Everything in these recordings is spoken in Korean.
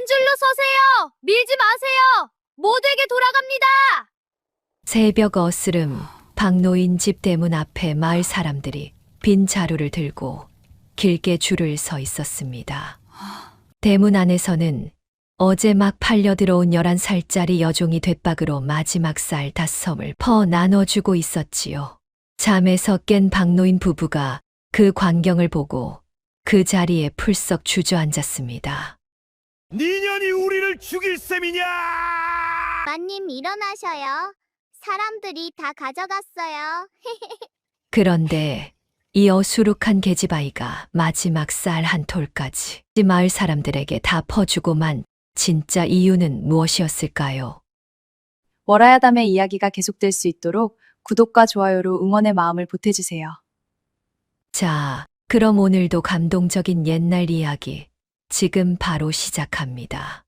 한 줄로 서세요. 밀지 마세요. 모두에게 돌아갑니다. 새벽 어스름 박노인 집 대문 앞에 마을 사람들이 빈 자루를 들고 길게 줄을 서 있었습니다. 대문 안에서는 어제 막 팔려 들어온 11살짜리 여종이 돛박으로 마지막 쌀 5섬을 퍼 나눠주고 있었지요. 잠에서 깬 박노인 부부가 그 광경을 보고 그 자리에 풀썩 주저앉았습니다. 니년이 우리를 죽일 셈이냐? 마님 일어나셔요. 사람들이 다 가져갔어요. 그런데 이 어수룩한 계집아이가 마지막 쌀 한 톨까지 마을 사람들에게 다 퍼주고만 진짜 이유는 무엇이었을까요? 월화야담의 이야기가 계속될 수 있도록 구독과 좋아요로 응원의 마음을 보태주세요. 자, 그럼 오늘도 감동적인 옛날 이야기 지금 바로 시작합니다.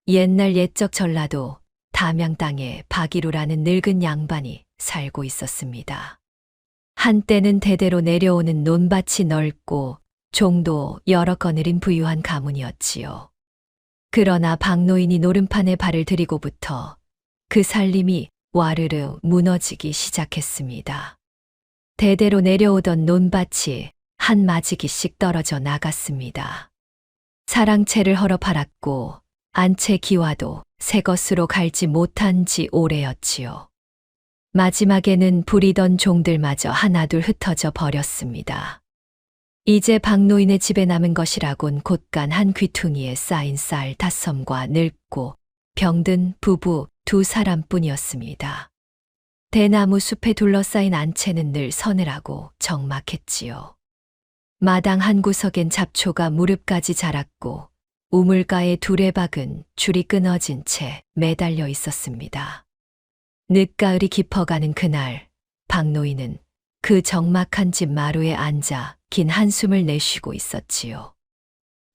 옛날 옛적 전라도 담양 땅에 박이루라는 늙은 양반이 살고 있었습니다. 한때는 대대로 내려오는 논밭이 넓고 종도 여러 거느린 부유한 가문이었지요. 그러나 박노인이 노름판에 발을 들이고부터 그 살림이 와르르 무너지기 시작했습니다. 대대로 내려오던 논밭이 한 마지기씩 떨어져 나갔습니다. 사랑채를 헐어 팔았고 안채 기와도 새 것으로 갈지 못한 지 오래였지요. 마지막에는 부리던 종들마저 하나둘 흩어져 버렸습니다. 이제 박노인의 집에 남은 것이라곤 곳간 한 귀퉁이에 쌓인 쌀 5섬과 늙고 병든 부부 2사람뿐이었습니다. 대나무 숲에 둘러싸인 안채는 늘 서늘하고 적막했지요. 마당 한 구석엔 잡초가 무릎까지 자랐고 우물가에 두레박은 줄이 끊어진 채 매달려 있었습니다. 늦가을이 깊어가는 그날, 박노인은 그 적막한 집 마루에 앉아 긴 한숨을 내쉬고 있었지요.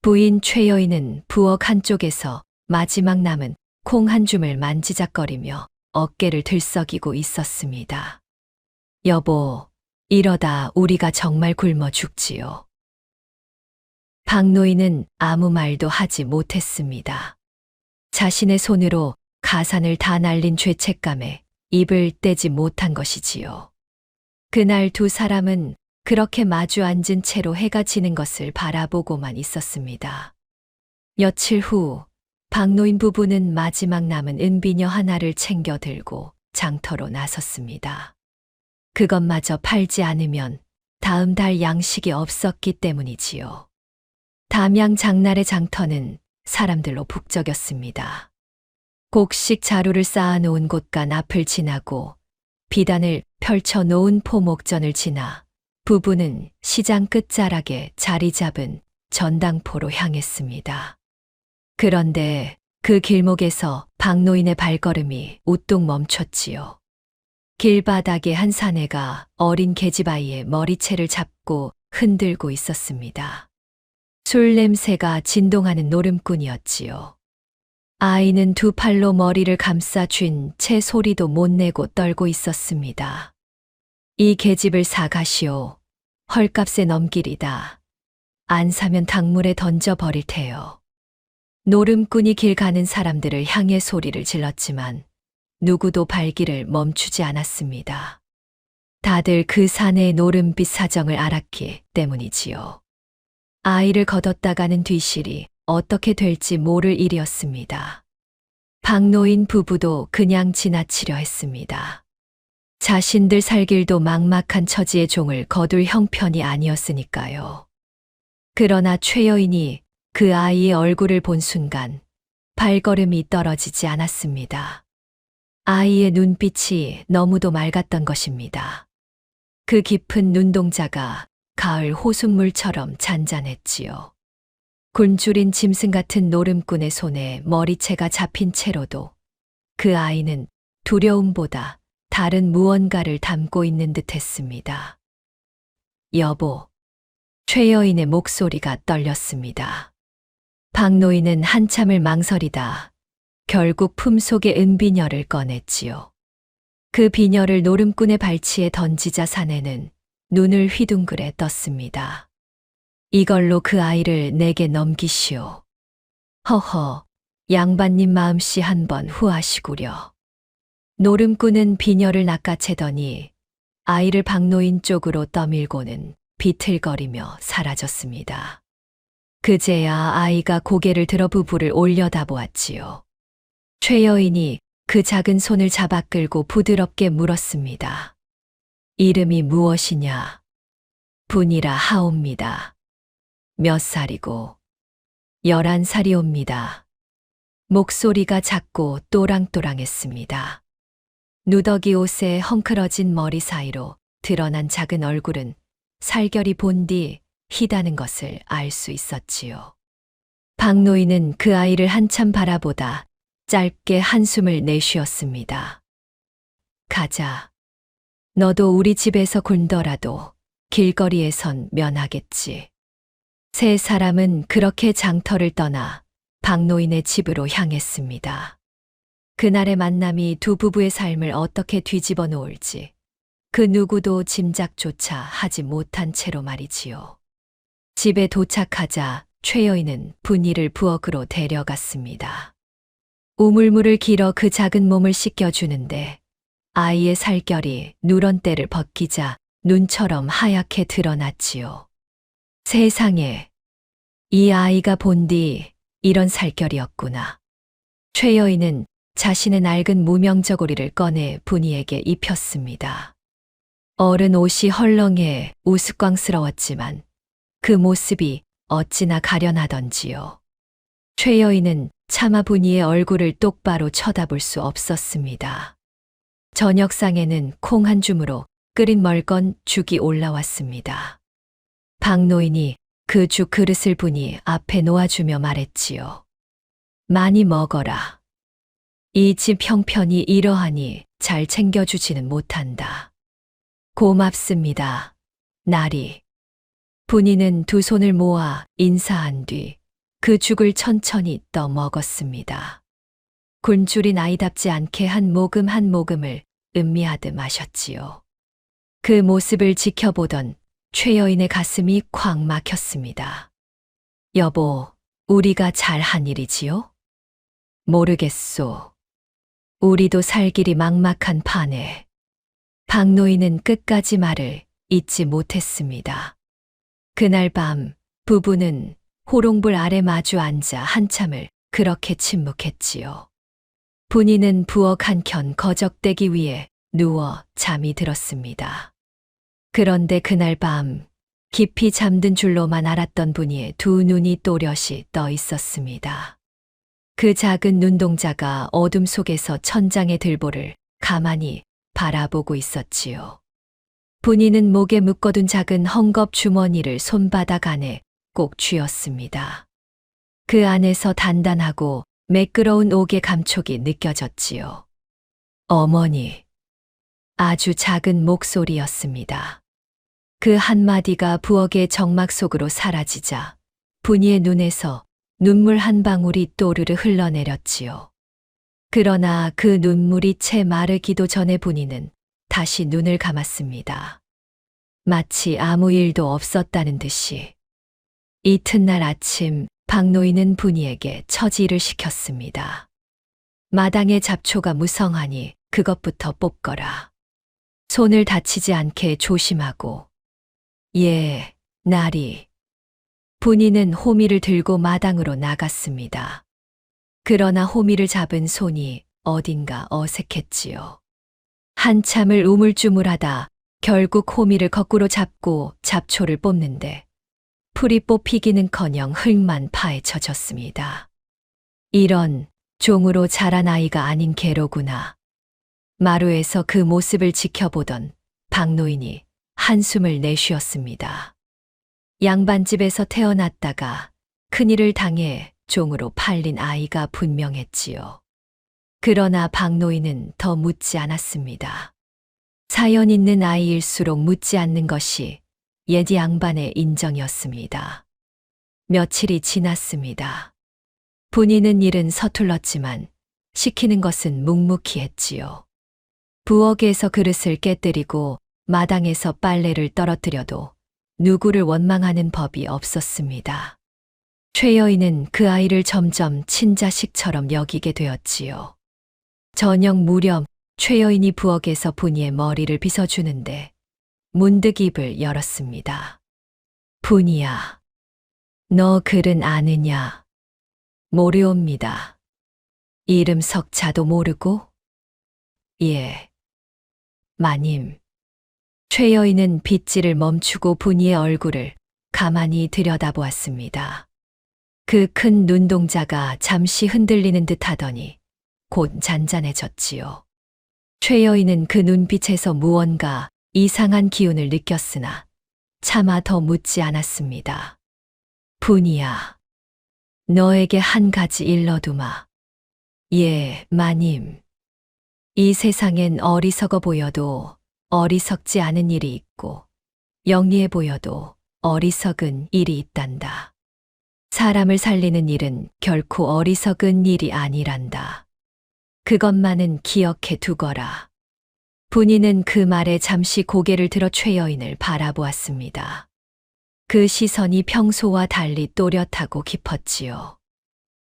부인 최여인은 부엌 한쪽에서 마지막 남은 콩 한 줌을 만지작거리며 어깨를 들썩이고 있었습니다. 여보, 이러다 우리가 정말 굶어 죽지요. 박노인은 아무 말도 하지 못했습니다. 자신의 손으로 가산을 다 날린 죄책감에 입을 떼지 못한 것이지요. 그날 2사람은 그렇게 마주 앉은 채로 해가 지는 것을 바라보고만 있었습니다. 며칠 후 박노인 부부는 마지막 남은 은비녀 하나를 챙겨 들고 장터로 나섰습니다. 그것마저 팔지 않으면 다음 달 양식이 없었기 때문이지요. 담양 장날의 장터는 사람들로 북적였습니다. 곡식 자루를 쌓아놓은 곳간 앞을 지나고 비단을 펼쳐놓은 포목전을 지나 부부는 시장 끝자락에 자리 잡은 전당포로 향했습니다. 그런데 그 길목에서 박노인의 발걸음이 우뚝 멈췄지요. 길바닥에 한 사내가 어린 계집아이의 머리채를 잡고 흔들고 있었습니다. 술 냄새가 진동하는 노름꾼이었지요. 아이는 2팔로 머리를 감싸 쥔 채 소리도 못 내고 떨고 있었습니다. 이 계집을 사가시오. 헐값에 넘기리다. 안 사면 강물에 던져버릴 테요. 노름꾼이 길 가는 사람들을 향해 소리를 질렀지만 누구도 발길을 멈추지 않았습니다. 다들 그 사내의 노름빛 사정을 알았기 때문이지요. 아이를 걷었다가는 뒤실이 어떻게 될지 모를 일이었습니다. 박노인 부부도 그냥 지나치려 했습니다. 자신들 살 길도 막막한 처지의 종을 거둘 형편이 아니었으니까요. 그러나 최여인이 그 아이의 얼굴을 본 순간 발걸음이 떨어지지 않았습니다. 아이의 눈빛이 너무도 맑았던 것입니다. 그 깊은 눈동자가 가을 호숫물처럼 잔잔했지요. 굶주린 짐승 같은 노름꾼의 손에 머리채가 잡힌 채로도 그 아이는 두려움보다 다른 무언가를 담고 있는 듯 했습니다. 여보, 최여인의 목소리가 떨렸습니다. 박노인은 한참을 망설이다 결국 품속의 은비녀를 꺼냈지요. 그 비녀를 노름꾼의 발치에 던지자 사내는 눈을 휘둥그레 떴습니다. 이걸로 그 아이를 내게 넘기시오. 허허, 양반님 마음씨 한번 후하시구려. 노름꾼은 비녀를 낚아채더니 아이를 박노인 쪽으로 떠밀고는 비틀거리며 사라졌습니다. 그제야 아이가 고개를 들어 부부를 올려다보았지요. 최 여인이 그 작은 손을 잡아 끌고 부드럽게 물었습니다. 이름이 무엇이냐? 분이라 하옵니다. 몇 살이고? 11살이옵니다. 목소리가 작고 또랑또랑했습니다. 누더기 옷에 헝클어진 머리 사이로 드러난 작은 얼굴은 살결이 본디 희다는 것을 알 수 있었지요. 박노인은 그 아이를 한참 바라보다 짧게 한숨을 내쉬었습니다. 가자. 너도 우리 집에서 굴더라도 길거리에선 면하겠지. 세 사람은 그렇게 장터를 떠나 박노인의 집으로 향했습니다. 그날의 만남이 두 부부의 삶을 어떻게 뒤집어 놓을지 그 누구도 짐작조차 하지 못한 채로 말이지요. 집에 도착하자 최 여인은 분이를 부엌으로 데려갔습니다. 우물물을 길어 그 작은 몸을 씻겨주는데 아이의 살결이 누런 때를 벗기자 눈처럼 하얗게 드러났지요. 세상에, 이 아이가 본디 이런 살결이었구나. 최 여인은 자신의 낡은 무명저고리를 꺼내 분이에게 입혔습니다. 어른 옷이 헐렁해 우스꽝스러웠지만 그 모습이 어찌나 가련하던지요. 최 여인은 차마 분이의 얼굴을 똑바로 쳐다볼 수 없었습니다. 저녁상에는 콩 한 줌으로 끓인 멀건 죽이 올라왔습니다. 박노인이 그 죽 그릇을 분이 앞에 놓아주며 말했지요. 많이 먹어라. 이 집 형편이 이러하니 잘 챙겨주지는 못한다. 고맙습니다. 나리. 분이는 두 손을 모아 인사한 뒤 그 죽을 천천히 떠 먹었습니다. 굴줄이 나이답지 않게 한 모금 한 모금을 음미하듯 마셨지요. 그 모습을 지켜보던 최 여인의 가슴이 콱 막혔습니다. 여보, 우리가 잘한 일이지요? 모르겠소. 우리도 살 길이 막막한 판에. 박노인은 끝까지 말을 잊지 못했습니다. 그날 밤 부부는 호롱불 아래 마주 앉아 한참을 그렇게 침묵했지요. 분이는 부엌 한켠 거적대기 위에 누워 잠이 들었습니다. 그런데 그날 밤 깊이 잠든 줄로만 알았던 분이의 두 눈이 또렷이 떠 있었습니다. 그 작은 눈동자가 어둠 속에서 천장의 들보를 가만히 바라보고 있었지요. 분이는 목에 묶어둔 작은 헝겊 주머니를 손바닥 안에 꼭 쥐었습니다. 그 안에서 단단하고 매끄러운 옥의 감촉이 느껴졌지요. 어머니. 아주 작은 목소리였습니다. 그 한마디가 부엌의 정막 속으로 사라지자 분이의 눈에서 눈물 한 방울이 또르르 흘러내렸지요. 그러나 그 눈물이 채 마르기도 전에 분이는 다시 눈을 감았습니다. 마치 아무 일도 없었다는 듯이. 이튿날 아침 박노인은 분이에게 처지를 시켰습니다. 마당에 잡초가 무성하니 그것부터 뽑거라. 손을 다치지 않게 조심하고. 예, 나리. 분이는 호미를 들고 마당으로 나갔습니다. 그러나 호미를 잡은 손이 어딘가 어색했지요. 한참을 우물쭈물하다 결국 호미를 거꾸로 잡고 잡초를 뽑는데 풀이 뽑히기는커녕 흙만 파헤쳐졌습니다. 이런 종으로 자란 아이가 아닌 개로구나. 마루에서 그 모습을 지켜보던 박노인이 한숨을 내쉬었습니다. 양반집에서 태어났다가 큰일을 당해 종으로 팔린 아이가 분명했지요. 그러나 박노인은 더 묻지 않았습니다. 사연 있는 아이일수록 묻지 않는 것이 옛 양반의 인정이었습니다. 며칠이 지났습니다. 분이는 일은 서툴렀지만 시키는 것은 묵묵히 했지요. 부엌에서 그릇을 깨뜨리고 마당에서 빨래를 떨어뜨려도 누구를 원망하는 법이 없었습니다. 최여인은 그 아이를 점점 친자식처럼 여기게 되었지요. 저녁 무렵 최여인이 부엌에서 분이의 머리를 빗어주는데 문득 입을 열었습니다. 분이야, 너 글은 아느냐? 모르옵니다. 이름 석자도 모르고? 예, 마님. 최여인은 빗질을 멈추고 분이의 얼굴을 가만히 들여다보았습니다. 그 큰 눈동자가 잠시 흔들리는 듯 하더니 곧 잔잔해졌지요. 최여인은 그 눈빛에서 무언가 이상한 기운을 느꼈으나 차마 더 묻지 않았습니다. 분이야, 너에게 한 가지 일러두마. 예, 마님. 이 세상엔 어리석어 보여도 어리석지 않은 일이 있고 영리해 보여도 어리석은 일이 있단다. 사람을 살리는 일은 결코 어리석은 일이 아니란다. 그것만은 기억해 두거라. 분이는 그 말에 잠시 고개를 들어 최여인을 바라보았습니다. 그 시선이 평소와 달리 또렷하고 깊었지요.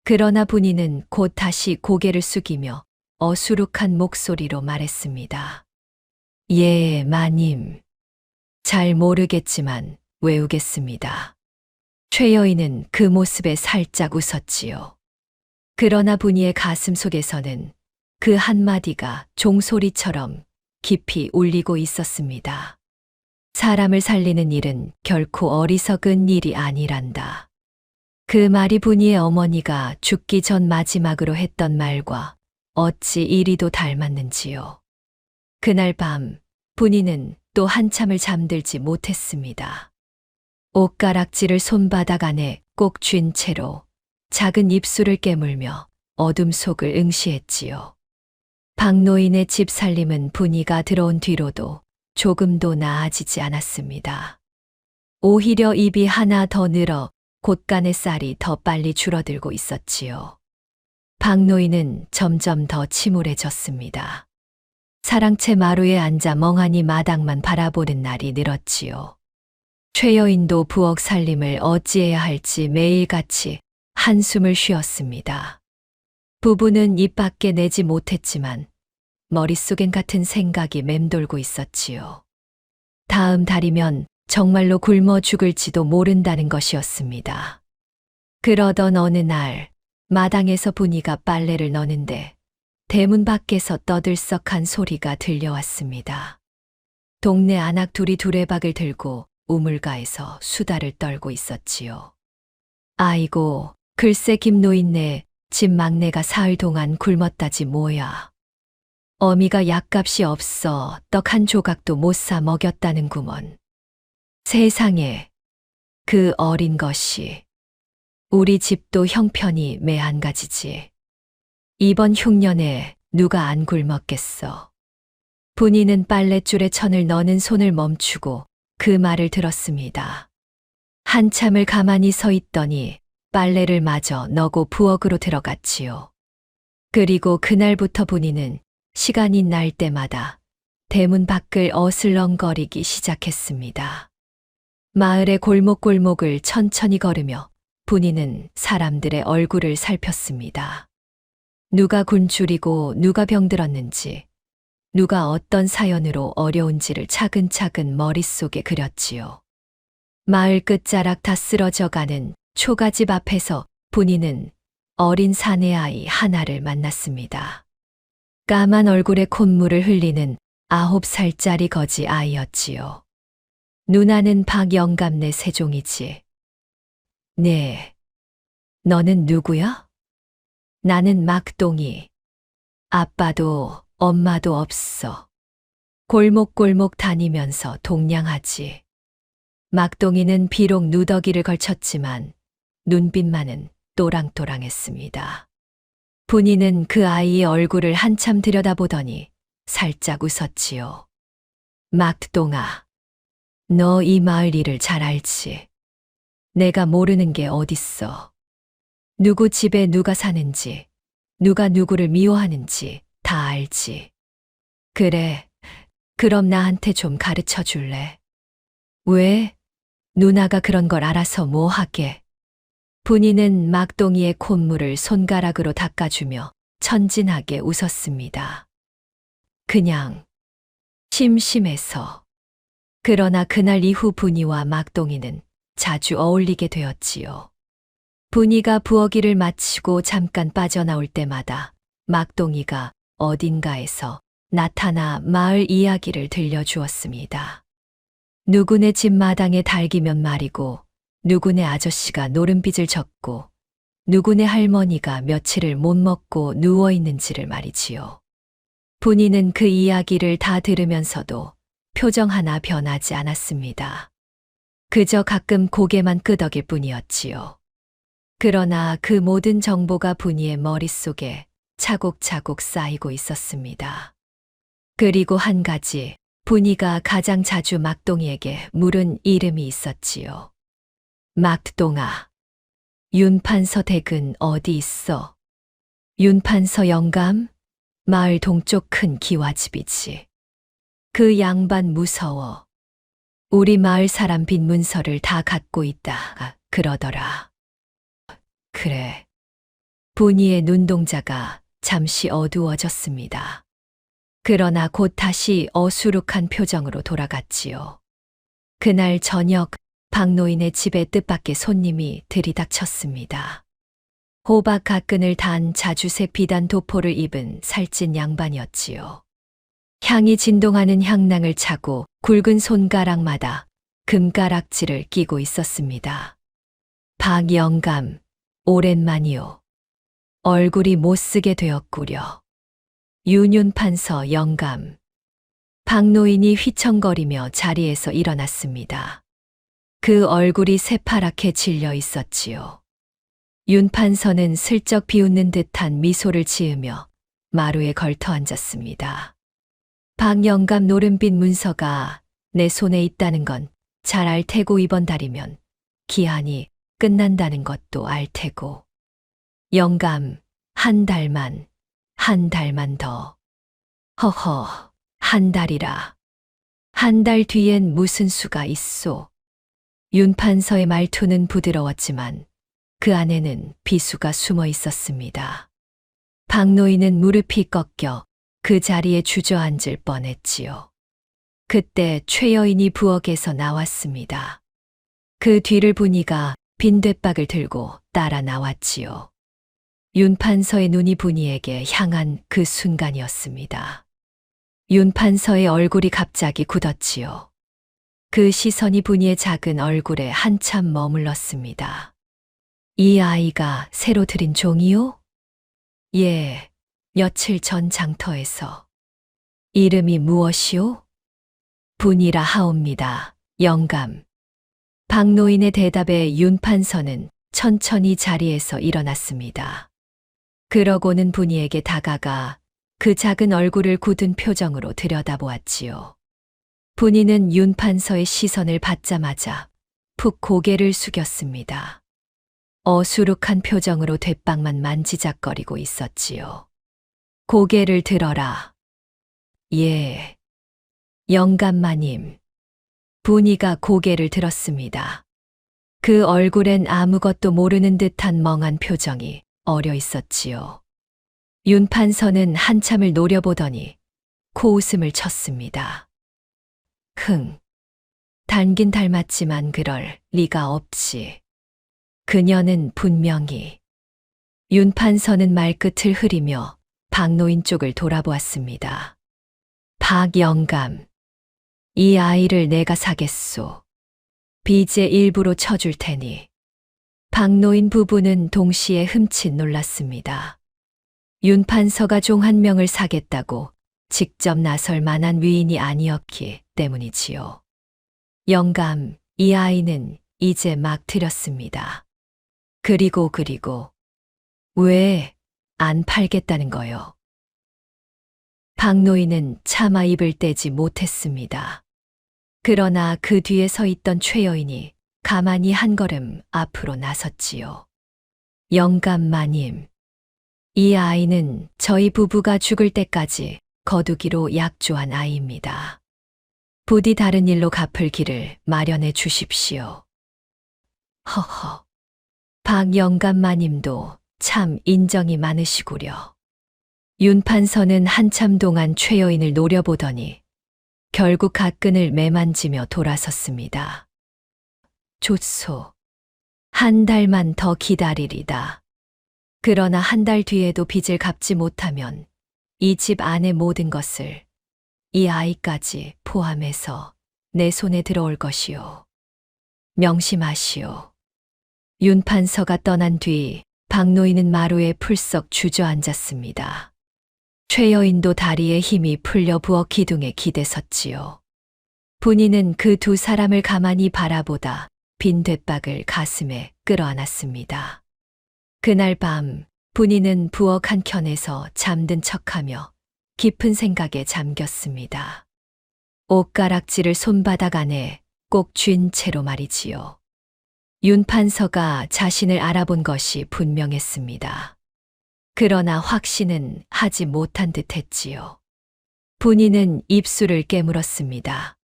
그러나 분이는 곧 다시 고개를 숙이며 어수룩한 목소리로 말했습니다. 예, 마님. 잘 모르겠지만 외우겠습니다. 최여인은 그 모습에 살짝 웃었지요. 그러나 분이의 가슴 속에서는 그 한마디가 종소리처럼 깊이 울리고 있었습니다. 사람을 살리는 일은 결코 어리석은 일이 아니란다. 그 말이 분이의 어머니가 죽기 전 마지막으로 했던 말과 어찌 이리도 닮았는지요. 그날 밤 분이는 또 한참을 잠들지 못했습니다. 옷가락질을 손바닥 안에 꼭 쥔 채로 작은 입술을 깨물며 어둠 속을 응시했지요. 박노인의 집 살림은 분이가 들어온 뒤로도 조금도 나아지지 않았습니다. 오히려 입이 하나 더 늘어 곳간의 쌀이 더 빨리 줄어들고 있었지요. 박노인은 점점 더 침울해졌습니다. 사랑채 마루에 앉아 멍하니 마당만 바라보는 날이 늘었지요. 최여인도 부엌 살림을 어찌해야 할지 매일같이 한숨을 쉬었습니다. 부부는 입 밖에 내지 못했지만 머릿속엔 같은 생각이 맴돌고 있었지요. 다음 달이면 정말로 굶어 죽을지도 모른다는 것이었습니다. 그러던 어느 날 마당에서 분이가 빨래를 넣는데 대문 밖에서 떠들썩한 소리가 들려왔습니다. 동네 아낙 둘이 두레박을 들고 우물가에서 수다를 떨고 있었지요. 아이고, 글쎄 김노인네 집 막내가 사흘 동안 굶었다지 뭐야. 어미가 약값이 없어 떡 한 조각도 못 사 먹였다는구먼. 세상에, 그 어린 것이. 우리 집도 형편이 매한가지지. 이번 흉년에 누가 안 굶었겠어. 분이는 빨랫줄에 천을 넣는 손을 멈추고 그 말을 들었습니다. 한참을 가만히 서 있더니 빨래를 마저 넣고 부엌으로 들어갔지요. 그리고 그날부터 분이는 시간이 날 때마다 대문 밖을 어슬렁거리기 시작했습니다. 마을의 골목골목을 천천히 걸으며 분이는 사람들의 얼굴을 살폈습니다. 누가 굶주리고 누가 병들었는지, 누가 어떤 사연으로 어려운지를 차근차근 머릿속에 그렸지요. 마을 끝자락 다 쓰러져가는 초가집 앞에서 분이는 어린 사내아이 하나를 만났습니다. 까만 얼굴에 콧물을 흘리는 9살짜리 거지 아이였지요. 누나는 박영감네 세종이지. 네. 너는 누구야? 나는 막동이. 아빠도 엄마도 없어. 골목골목 다니면서 동냥하지. 막동이는 비록 누더기를 걸쳤지만 눈빛만은 또랑또랑했습니다. 분이는 그 아이의 얼굴을 한참 들여다보더니 살짝 웃었지요. 막동아, 너 이 마을 일을 잘 알지. 내가 모르는 게 어딨어. 누구 집에 누가 사는지, 누가 누구를 미워하는지 다 알지. 그래, 그럼 나한테 좀 가르쳐 줄래? 왜? 누나가 그런 걸 알아서 뭐 하게? 분이는 막동이의 콧물을 손가락으로 닦아주며 천진하게 웃었습니다. 그냥 심심해서. 그러나 그날 이후 분이와 막동이는 자주 어울리게 되었지요. 분이가 부엌일을 마치고 잠깐 빠져나올 때마다 막동이가 어딘가에서 나타나 마을 이야기를 들려주었습니다. 누구네 집 마당에 닭이면 말이고, 누구네 아저씨가 노름빚을 졌고, 누구네 할머니가 며칠을 못 먹고 누워있는지를 말이지요. 분이는 그 이야기를 다 들으면서도 표정 하나 변하지 않았습니다. 그저 가끔 고개만 끄덕일 뿐이었지요. 그러나 그 모든 정보가 분이의 머릿속에 차곡차곡 쌓이고 있었습니다. 그리고 한 가지, 분이가 가장 자주 막동이에게 물은 이름이 있었지요. 막동아, 윤판서 댁은 어디 있어? 윤판서 영감? 마을 동쪽 큰 기와집이지. 그 양반 무서워. 우리 마을 사람 빈 문서를 다 갖고 있다 그러더라. 그래. 분이의 눈동자가 잠시 어두워졌습니다. 그러나 곧 다시 어수룩한 표정으로 돌아갔지요. 그날 저녁 박노인의 집에 뜻밖의 손님이 들이닥쳤습니다. 호박 가끈을 단 자주색 비단 도포를 입은 살찐 양반이었지요. 향이 진동하는 향낭을 차고 굵은 손가락마다 금가락지를 끼고 있었습니다. 박 영감, 오랜만이요. 얼굴이 못쓰게 되었구려. 윤윤판서 영감. 박노인이 휘청거리며 자리에서 일어났습니다. 그 얼굴이 새파랗게 질려 있었지요. 윤판서는 슬쩍 비웃는 듯한 미소를 지으며 마루에 걸터 앉았습니다. 박 영감 노름빛 문서가 내 손에 있다는 건 잘 알 테고 이번 달이면 기한이 끝난다는 것도 알 테고. 영감, 한 달만 더. 허허, 한 달이라. 한 달 뒤엔 무슨 수가 있소. 윤판서의 말투는 부드러웠지만 그 안에는 비수가 숨어 있었습니다. 박노인은 무릎이 꺾여 그 자리에 주저앉을 뻔했지요. 그때 최 여인이 부엌에서 나왔습니다. 그 뒤를 분이가 빈대박을 들고 따라 나왔지요. 윤판서의 눈이 분이에게 향한 그 순간이었습니다. 윤판서의 얼굴이 갑자기 굳었지요. 그 시선이 분이의 작은 얼굴에 한참 머물렀습니다. 이 아이가 새로 들인 종이요? 예, 며칠 전 장터에서. 이름이 무엇이요? 분이라 하옵니다, 영감. 박노인의 대답에 윤판서는 천천히 자리에서 일어났습니다. 그러고는 분이에게 다가가 그 작은 얼굴을 굳은 표정으로 들여다보았지요. 분이는 윤판서의 시선을 받자마자 푹 고개를 숙였습니다. 어수룩한 표정으로 돛방만 만지작거리고 있었지요. 고개를 들어라. 예, 영감마님. 분이가 고개를 들었습니다. 그 얼굴엔 아무것도 모르는 듯한 멍한 표정이 어려 있었지요. 윤판서는 한참을 노려보더니 코웃음을 쳤습니다. 흥, 닮긴 닮았지만 그럴 리가 없지. 그녀는 분명히. 윤판서는 말끝을 흐리며 박노인 쪽을 돌아보았습니다. 박 영감, 이 아이를 내가 사겠소. 빚의 일부로 쳐줄 테니. 박노인 부부는 동시에 흠칫 놀랐습니다. 윤판서가 종 한 명을 사겠다고 직접 나설 만한 위인이 아니었기 때문이지요. 영감, 이 아이는 이제 막 들였습니다. 그리고 왜 안 팔겠다는 거요? 박노인은 차마 입을 떼지 못했습니다. 그러나 그 뒤에 서 있던 최 여인이 가만히 한 걸음 앞으로 나섰지요. 영감마님, 이 아이는 저희 부부가 죽을 때까지 거두기로 약조한 아이입니다. 부디 다른 일로 갚을 길을 마련해 주십시오. 허허, 박영감 마님도 참 인정이 많으시구려. 윤 판서는 한참 동안 최 여인을 노려보더니 결국 가끈을 매만지며 돌아섰습니다. 좋소. 한 달만 더 기다리리다. 그러나 한 달 뒤에도 빚을 갚지 못하면 이 집 안의 모든 것을, 이 아이까지 포함해서 내 손에 들어올 것이오. 명심하시오. 윤 판서가 떠난 뒤 박노인은 마루에 풀썩 주저앉았습니다. 최 여인도 다리에 힘이 풀려 부엌 기둥에 기대섰지요. 분이는 그 두 사람을 가만히 바라보다 빈 돛박을 가슴에 끌어안았습니다. 그날 밤 분이는 부엌 한켠에서 잠든 척하며 깊은 생각에 잠겼습니다. 옷가락질을 손바닥 안에 꼭 쥔 채로 말이지요. 윤 판서가 자신을 알아본 것이 분명했습니다. 그러나 확신은 하지 못한 듯 했지요. 분이는 입술을 깨물었습니다.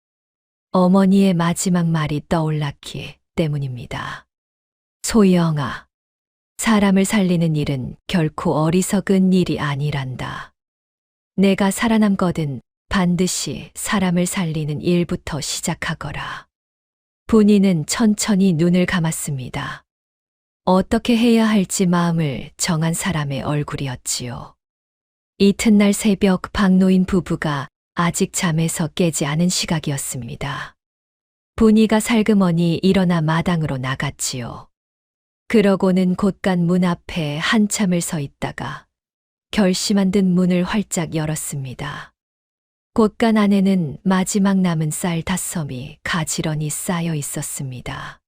어머니의 마지막 말이 떠올랐기 때문입니다. 소영아, 사람을 살리는 일은 결코 어리석은 일이 아니란다. 내가 살아남거든 반드시 사람을 살리는 일부터 시작하거라. 분이는 천천히 눈을 감았습니다. 어떻게 해야 할지 마음을 정한 사람의 얼굴이었지요. 이튿날 새벽 박노인 부부가 아직 잠에서 깨지 않은 시각이었습니다. 분이가 살그머니 일어나 마당으로 나갔지요. 그러고는 곳간 문 앞에 한참을 서 있다가 결심한 듯 문을 활짝 열었습니다. 곳간 안에는 마지막 남은 쌀 5섬이 가지런히 쌓여 있었습니다.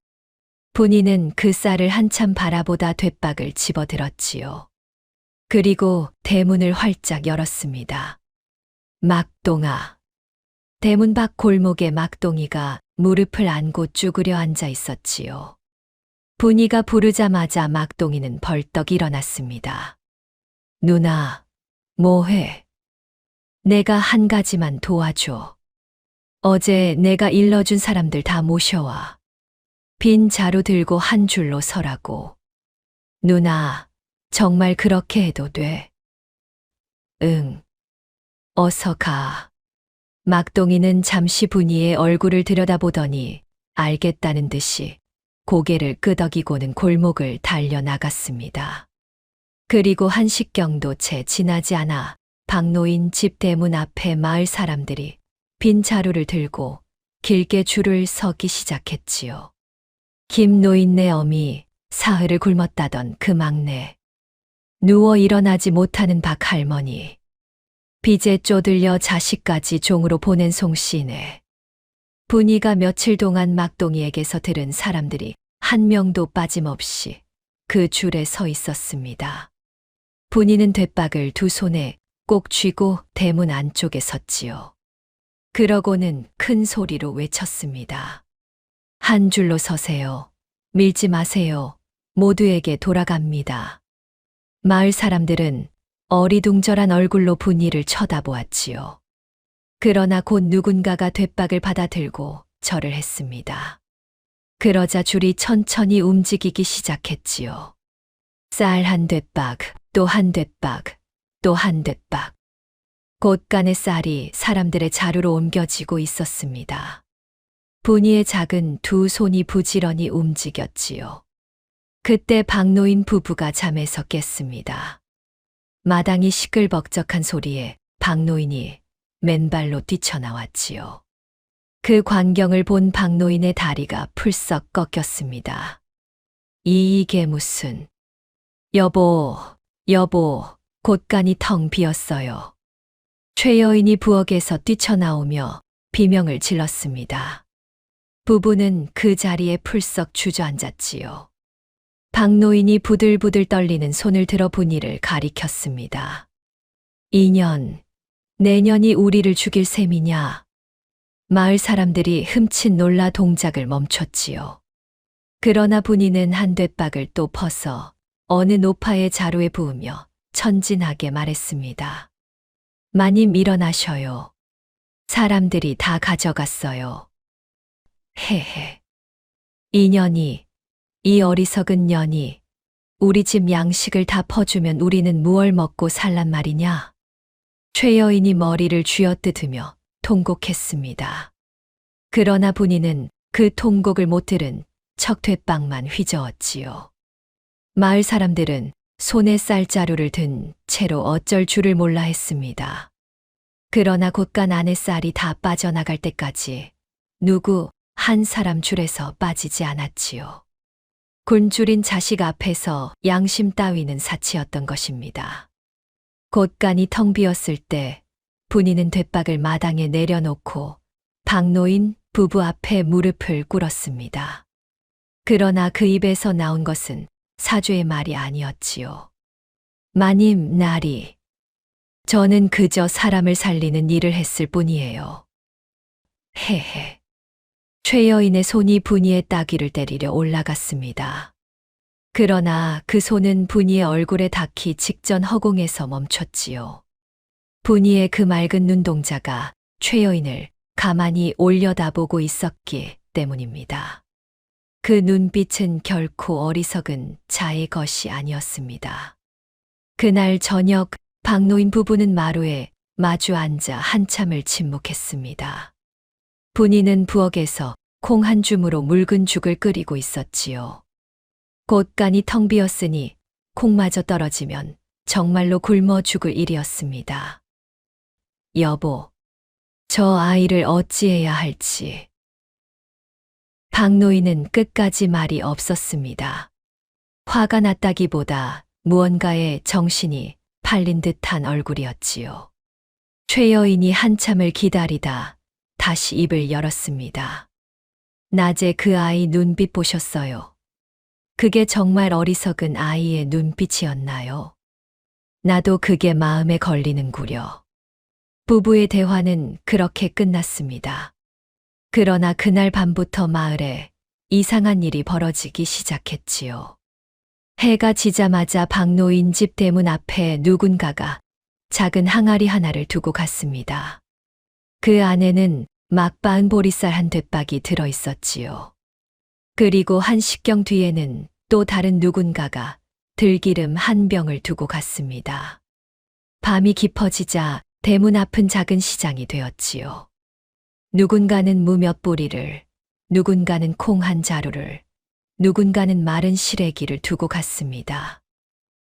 분이는 그 쌀을 한참 바라보다 돛박을 집어들었지요. 그리고 대문을 활짝 열었습니다. 막동아. 대문 밖 골목에 막동이가 무릎을 안고 쭈그려 앉아 있었지요. 분이가 부르자마자 막동이는 벌떡 일어났습니다. 누나, 뭐해? 내가 한 가지만 도와줘. 어제 내가 일러준 사람들 다 모셔와. 빈 자루 들고 한 줄로 서라고. 누나, 정말 그렇게 해도 돼. 응. 어서 가. 막동이는 잠시 분이의 얼굴을 들여다보더니 알겠다는 듯이 고개를 끄덕이고는 골목을 달려나갔습니다. 그리고 한식경도 채 지나지 않아 박노인 집 대문 앞에 마을 사람들이 빈 자루를 들고 길게 줄을 서기 시작했지요. 김노인네 어미, 사흘을 굶었다던 그 막내, 누워 일어나지 못하는 박할머니, 빚에 쪼들려 자식까지 종으로 보낸 송씨네. 분이가 며칠 동안 막동이에게서 들은 사람들이 한 명도 빠짐없이 그 줄에 서 있었습니다. 분이는 돛박을 두 손에 꼭 쥐고 대문 안쪽에 섰지요. 그러고는 큰 소리로 외쳤습니다. 한 줄로 서세요. 밀지 마세요. 모두에게 돌아갑니다. 마을 사람들은 어리둥절한 얼굴로 분이를 쳐다보았지요. 그러나 곧 누군가가 돛박을 받아들고 절을 했습니다. 그러자 줄이 천천히 움직이기 시작했지요. 쌀 한 돛박, 또 한 돛박, 또 한 돛박. 곳간의 쌀이 사람들의 자루로 옮겨지고 있었습니다. 분이의 작은 두 손이 부지런히 움직였지요. 그때 박노인 부부가 잠에서 깼습니다. 마당이 시끌벅적한 소리에 박노인이 맨발로 뛰쳐나왔지요. 그 광경을 본 박노인의 다리가 풀썩 꺾였습니다. 이게 무슨... 여보, 곳간이 텅 비었어요. 최 여인이 부엌에서 뛰쳐나오며 비명을 질렀습니다. 부부는 그 자리에 풀썩 주저앉았지요. 박노인이 부들부들 떨리는 손을 들어 분이를 가리켰습니다. 2년, 내년이 우리를 죽일 셈이냐? 마을 사람들이 흠칫 놀라 동작을 멈췄지요. 그러나 분이는 한 돛박을 또 퍼서 어느 노파의 자루에 부으며 천진하게 말했습니다. 마님 일어나셔요. 사람들이 다 가져갔어요. 헤헤. 이 어리석은 년이 우리 집 양식을 다 퍼주면 우리는 무얼 먹고 살란 말이냐? 최 여인이 머리를 쥐어뜯으며 통곡했습니다. 그러나 분이는 그 통곡을 못 들은 척퇴빵만 휘저었지요. 마을 사람들은 손에 쌀자루를 든 채로 어쩔 줄을 몰라 했습니다. 그러나 곳간 안에 쌀이 다 빠져나갈 때까지 누구 한 사람 줄에서 빠지지 않았지요. 굶주린 자식 앞에서 양심 따위는 사치였던 것입니다. 곳간이 텅 비었을 때 분이는 돛박을 마당에 내려놓고 박노인 부부 앞에 무릎을 꿇었습니다. 그러나 그 입에서 나온 것은 사죄의 말이 아니었지요. 마님, 나리. 저는 그저 사람을 살리는 일을 했을 뿐이에요. 헤헤. 최 여인의 손이 분이의 따귀를 때리려 올라갔습니다. 그러나 그 손은 분이의 얼굴에 닿기 직전 허공에서 멈췄지요. 분이의 그 맑은 눈동자가 최 여인을 가만히 올려다보고 있었기 때문입니다. 그 눈빛은 결코 어리석은 자의 것이 아니었습니다. 그날 저녁 박노인 부부는 마루에 마주 앉아 한참을 침묵했습니다. 분이는 부엌에서 콩 한 줌으로 묽은 죽을 끓이고 있었지요. 곳간이 텅 비었으니 콩마저 떨어지면 정말로 굶어 죽을 일이었습니다. 여보, 저 아이를 어찌해야 할지. 박노인은 끝까지 말이 없었습니다. 화가 났다기보다 무언가에 정신이 팔린 듯한 얼굴이었지요. 최 여인이 한참을 기다리다 다시 입을 열었습니다. 낮에 그 아이 눈빛 보셨어요? 그게 정말 어리석은 아이의 눈빛이었나요? 나도 그게 마음에 걸리는구려. 부부의 대화는 그렇게 끝났습니다. 그러나 그날 밤부터 마을에 이상한 일이 벌어지기 시작했지요. 해가 지자마자 박노인 집 대문 앞에 누군가가 작은 항아리 하나를 두고 갔습니다. 그 안에는 막 빻은 보리쌀 한 돛박이 들어 있었지요. 그리고 한 식경 뒤에는 또 다른 누군가가 들기름 한 병을 두고 갔습니다. 밤이 깊어지자 대문 앞은 작은 시장이 되었지요. 누군가는 무 몇 보리를, 누군가는 콩 한 자루를, 누군가는 마른 시래기를 두고 갔습니다.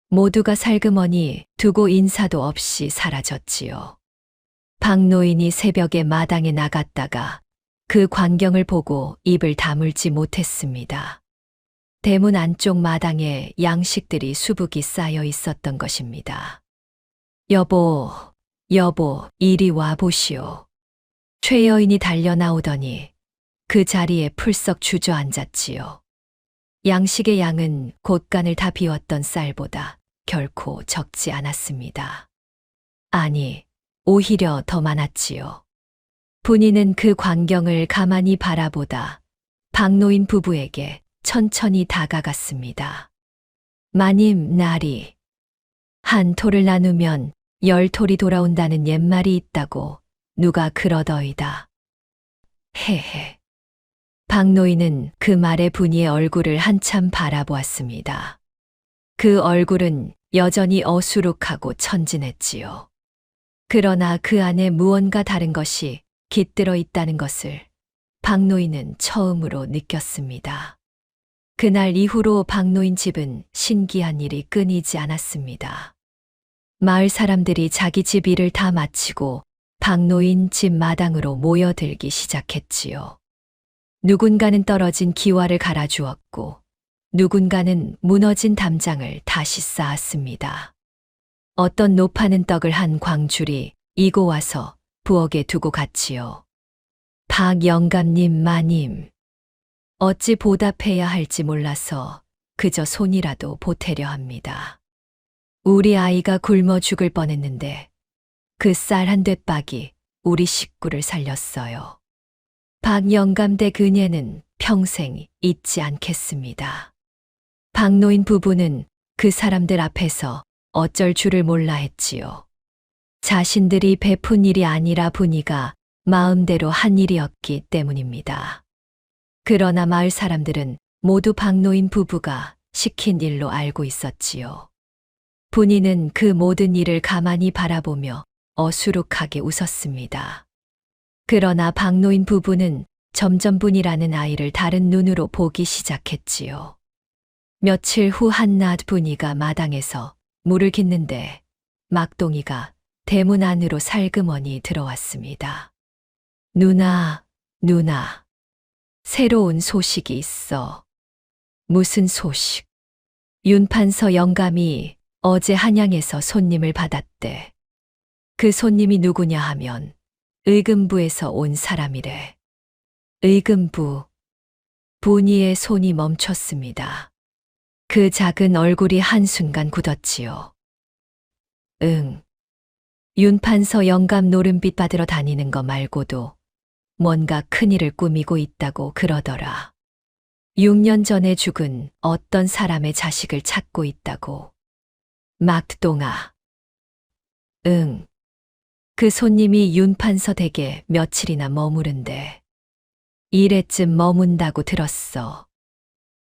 모두가 살그머니 두고 인사도 없이 사라졌지요. 박노인이 새벽에 마당에 나갔다가 그 광경을 보고 입을 다물지 못했습니다. 대문 안쪽 마당에 양식들이 수북이 쌓여 있었던 것입니다. 여보, 여보, 이리 와 보시오. 최 여인이 달려 나오더니 그 자리에 풀썩 주저앉았지요. 양식의 양은 곳간을 다 비웠던 쌀보다 결코 적지 않았습니다. 아니, 오히려 더 많았지요. 분이는 그 광경을 가만히 바라보다 박노인 부부에게 천천히 다가갔습니다. 마님, 나리. 한 토를 나누면 10톨이 돌아온다는 옛말이 있다고 누가 그러더이다. 헤헤. 박노인은 그 말에 분이의 얼굴을 한참 바라보았습니다. 그 얼굴은 여전히 어수룩하고 천진했지요. 그러나 그 안에 무언가 다른 것이 깃들어 있다는 것을 박노인은 처음으로 느꼈습니다. 그날 이후로 박노인 집은 신기한 일이 끊이지 않았습니다. 마을 사람들이 자기 집 일을 다 마치고 박노인 집 마당으로 모여들기 시작했지요. 누군가는 떨어진 기와를 갈아주었고 누군가는 무너진 담장을 다시 쌓았습니다. 어떤 노파는 떡을 한 광줄이 이고 와서 부엌에 두고 갔지요. 박 영감님, 마님. 어찌 보답해야 할지 몰라서 그저 손이라도 보태려 합니다. 우리 아이가 굶어 죽을 뻔했는데 그 쌀 한 돛박이 우리 식구를 살렸어요. 박 영감 댁 은혜는 평생 잊지 않겠습니다. 박노인 부부는 그 사람들 앞에서 어쩔 줄을 몰라 했지요. 자신들이 베푼 일이 아니라 분이가 마음대로 한 일이었기 때문입니다. 그러나 마을 사람들은 모두 박노인 부부가 시킨 일로 알고 있었지요. 분이는 그 모든 일을 가만히 바라보며 어수룩하게 웃었습니다. 그러나 박노인 부부는 점점 분이라는 아이를 다른 눈으로 보기 시작했지요. 며칠 후 한낮 분이가 마당에서 물을 깃는데 막동이가 대문 안으로 살그머니 들어왔습니다. 누나, 누나. 새로운 소식이 있어. 무슨 소식? 윤판서 영감이 어제 한양에서 손님을 받았대. 그 손님이 누구냐 하면 의금부에서 온 사람이래. 의금부. 분이의 손이 멈췄습니다. 그 작은 얼굴이 한순간 굳었지요. 응. 윤판서 영감 노름빛 받으러 다니는 거 말고도 뭔가 큰일을 꾸미고 있다고 그러더라. 6년 전에 죽은 어떤 사람의 자식을 찾고 있다고. 막동아. 응. 그 손님이 윤판서 댁에 며칠이나 머무른대. 이래쯤 머문다고 들었어.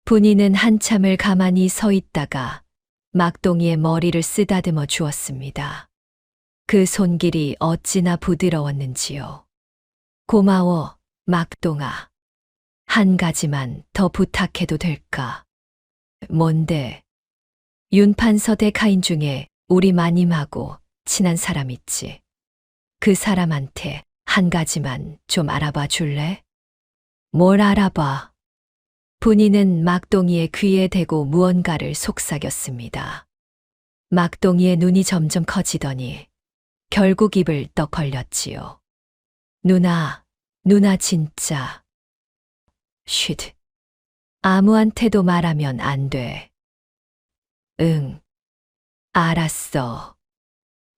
분이는 한참을 가만히 서 있다가 막동이의 머리를 쓰다듬어 주었습니다. 그 손길이 어찌나 부드러웠는지요. 고마워, 막동아. 한 가지만 더 부탁해도 될까? 뭔데? 윤판서 댁 하인 중에 우리 마님하고 친한 사람 있지. 그 사람한테 한 가지만 좀 알아봐 줄래? 뭘 알아봐? 분이는 막동이의 귀에 대고 무언가를 속삭였습니다. 막동이의 눈이 점점 커지더니 결국 입을 떡 벌렸지요. 누나 진짜. 쉿. 아무한테도 말하면 안 돼. 응. 알았어.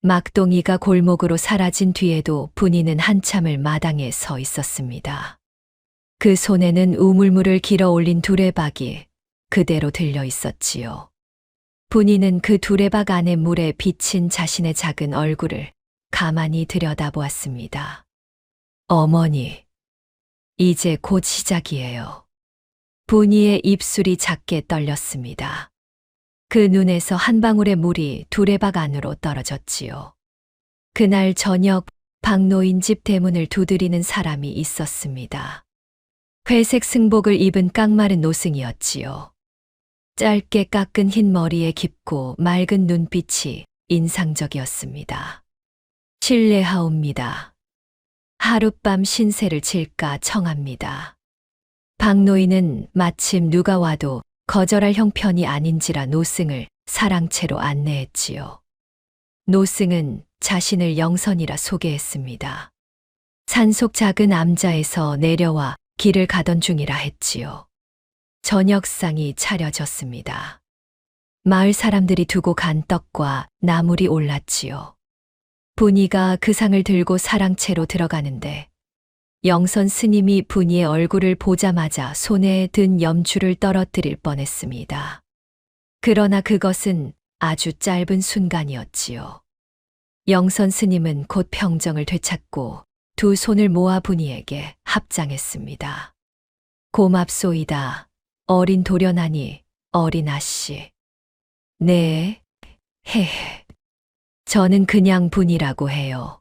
막동이가 골목으로 사라진 뒤에도 분이는 한참을 마당에 서 있었습니다. 그 손에는 우물물을 길어 올린 두레박이 그대로 들려 있었지요. 분이는 그 두레박 안에 물에 비친 자신의 작은 얼굴을 가만히 들여다보았습니다. 어머니, 이제 곧 시작이에요. 분이의 입술이 작게 떨렸습니다. 그 눈에서 한 방울의 물이 두레박 안으로 떨어졌지요. 그날 저녁 박노인 집 대문을 두드리는 사람이 있었습니다. 회색 승복을 입은 깡마른 노승이었지요. 짧게 깎은 흰 머리에 깊고 맑은 눈빛이 인상적이었습니다. 실례하옵니다. 하룻밤 신세를 질까 청합니다. 박노인은 마침 누가 와도 거절할 형편이 아닌지라 노승을 사랑채로 안내했지요. 노승은 자신을 영선이라 소개했습니다. 산속 작은 암자에서 내려와 길을 가던 중이라 했지요. 저녁상이 차려졌습니다. 마을 사람들이 두고 간 떡과 나물이 올랐지요. 분이가 그 상을 들고 사랑채로 들어가는데 영선 스님이 분이의 얼굴을 보자마자 손에 든 염주를 떨어뜨릴 뻔했습니다. 그러나 그것은 아주 짧은 순간이었지요. 영선 스님은 곧 평정을 되찾고 두 손을 모아 분이에게 합장했습니다. 고맙소이다. 어린 도련하니 어린 아씨. 네, 헤헤. 저는 그냥 분이라고 해요.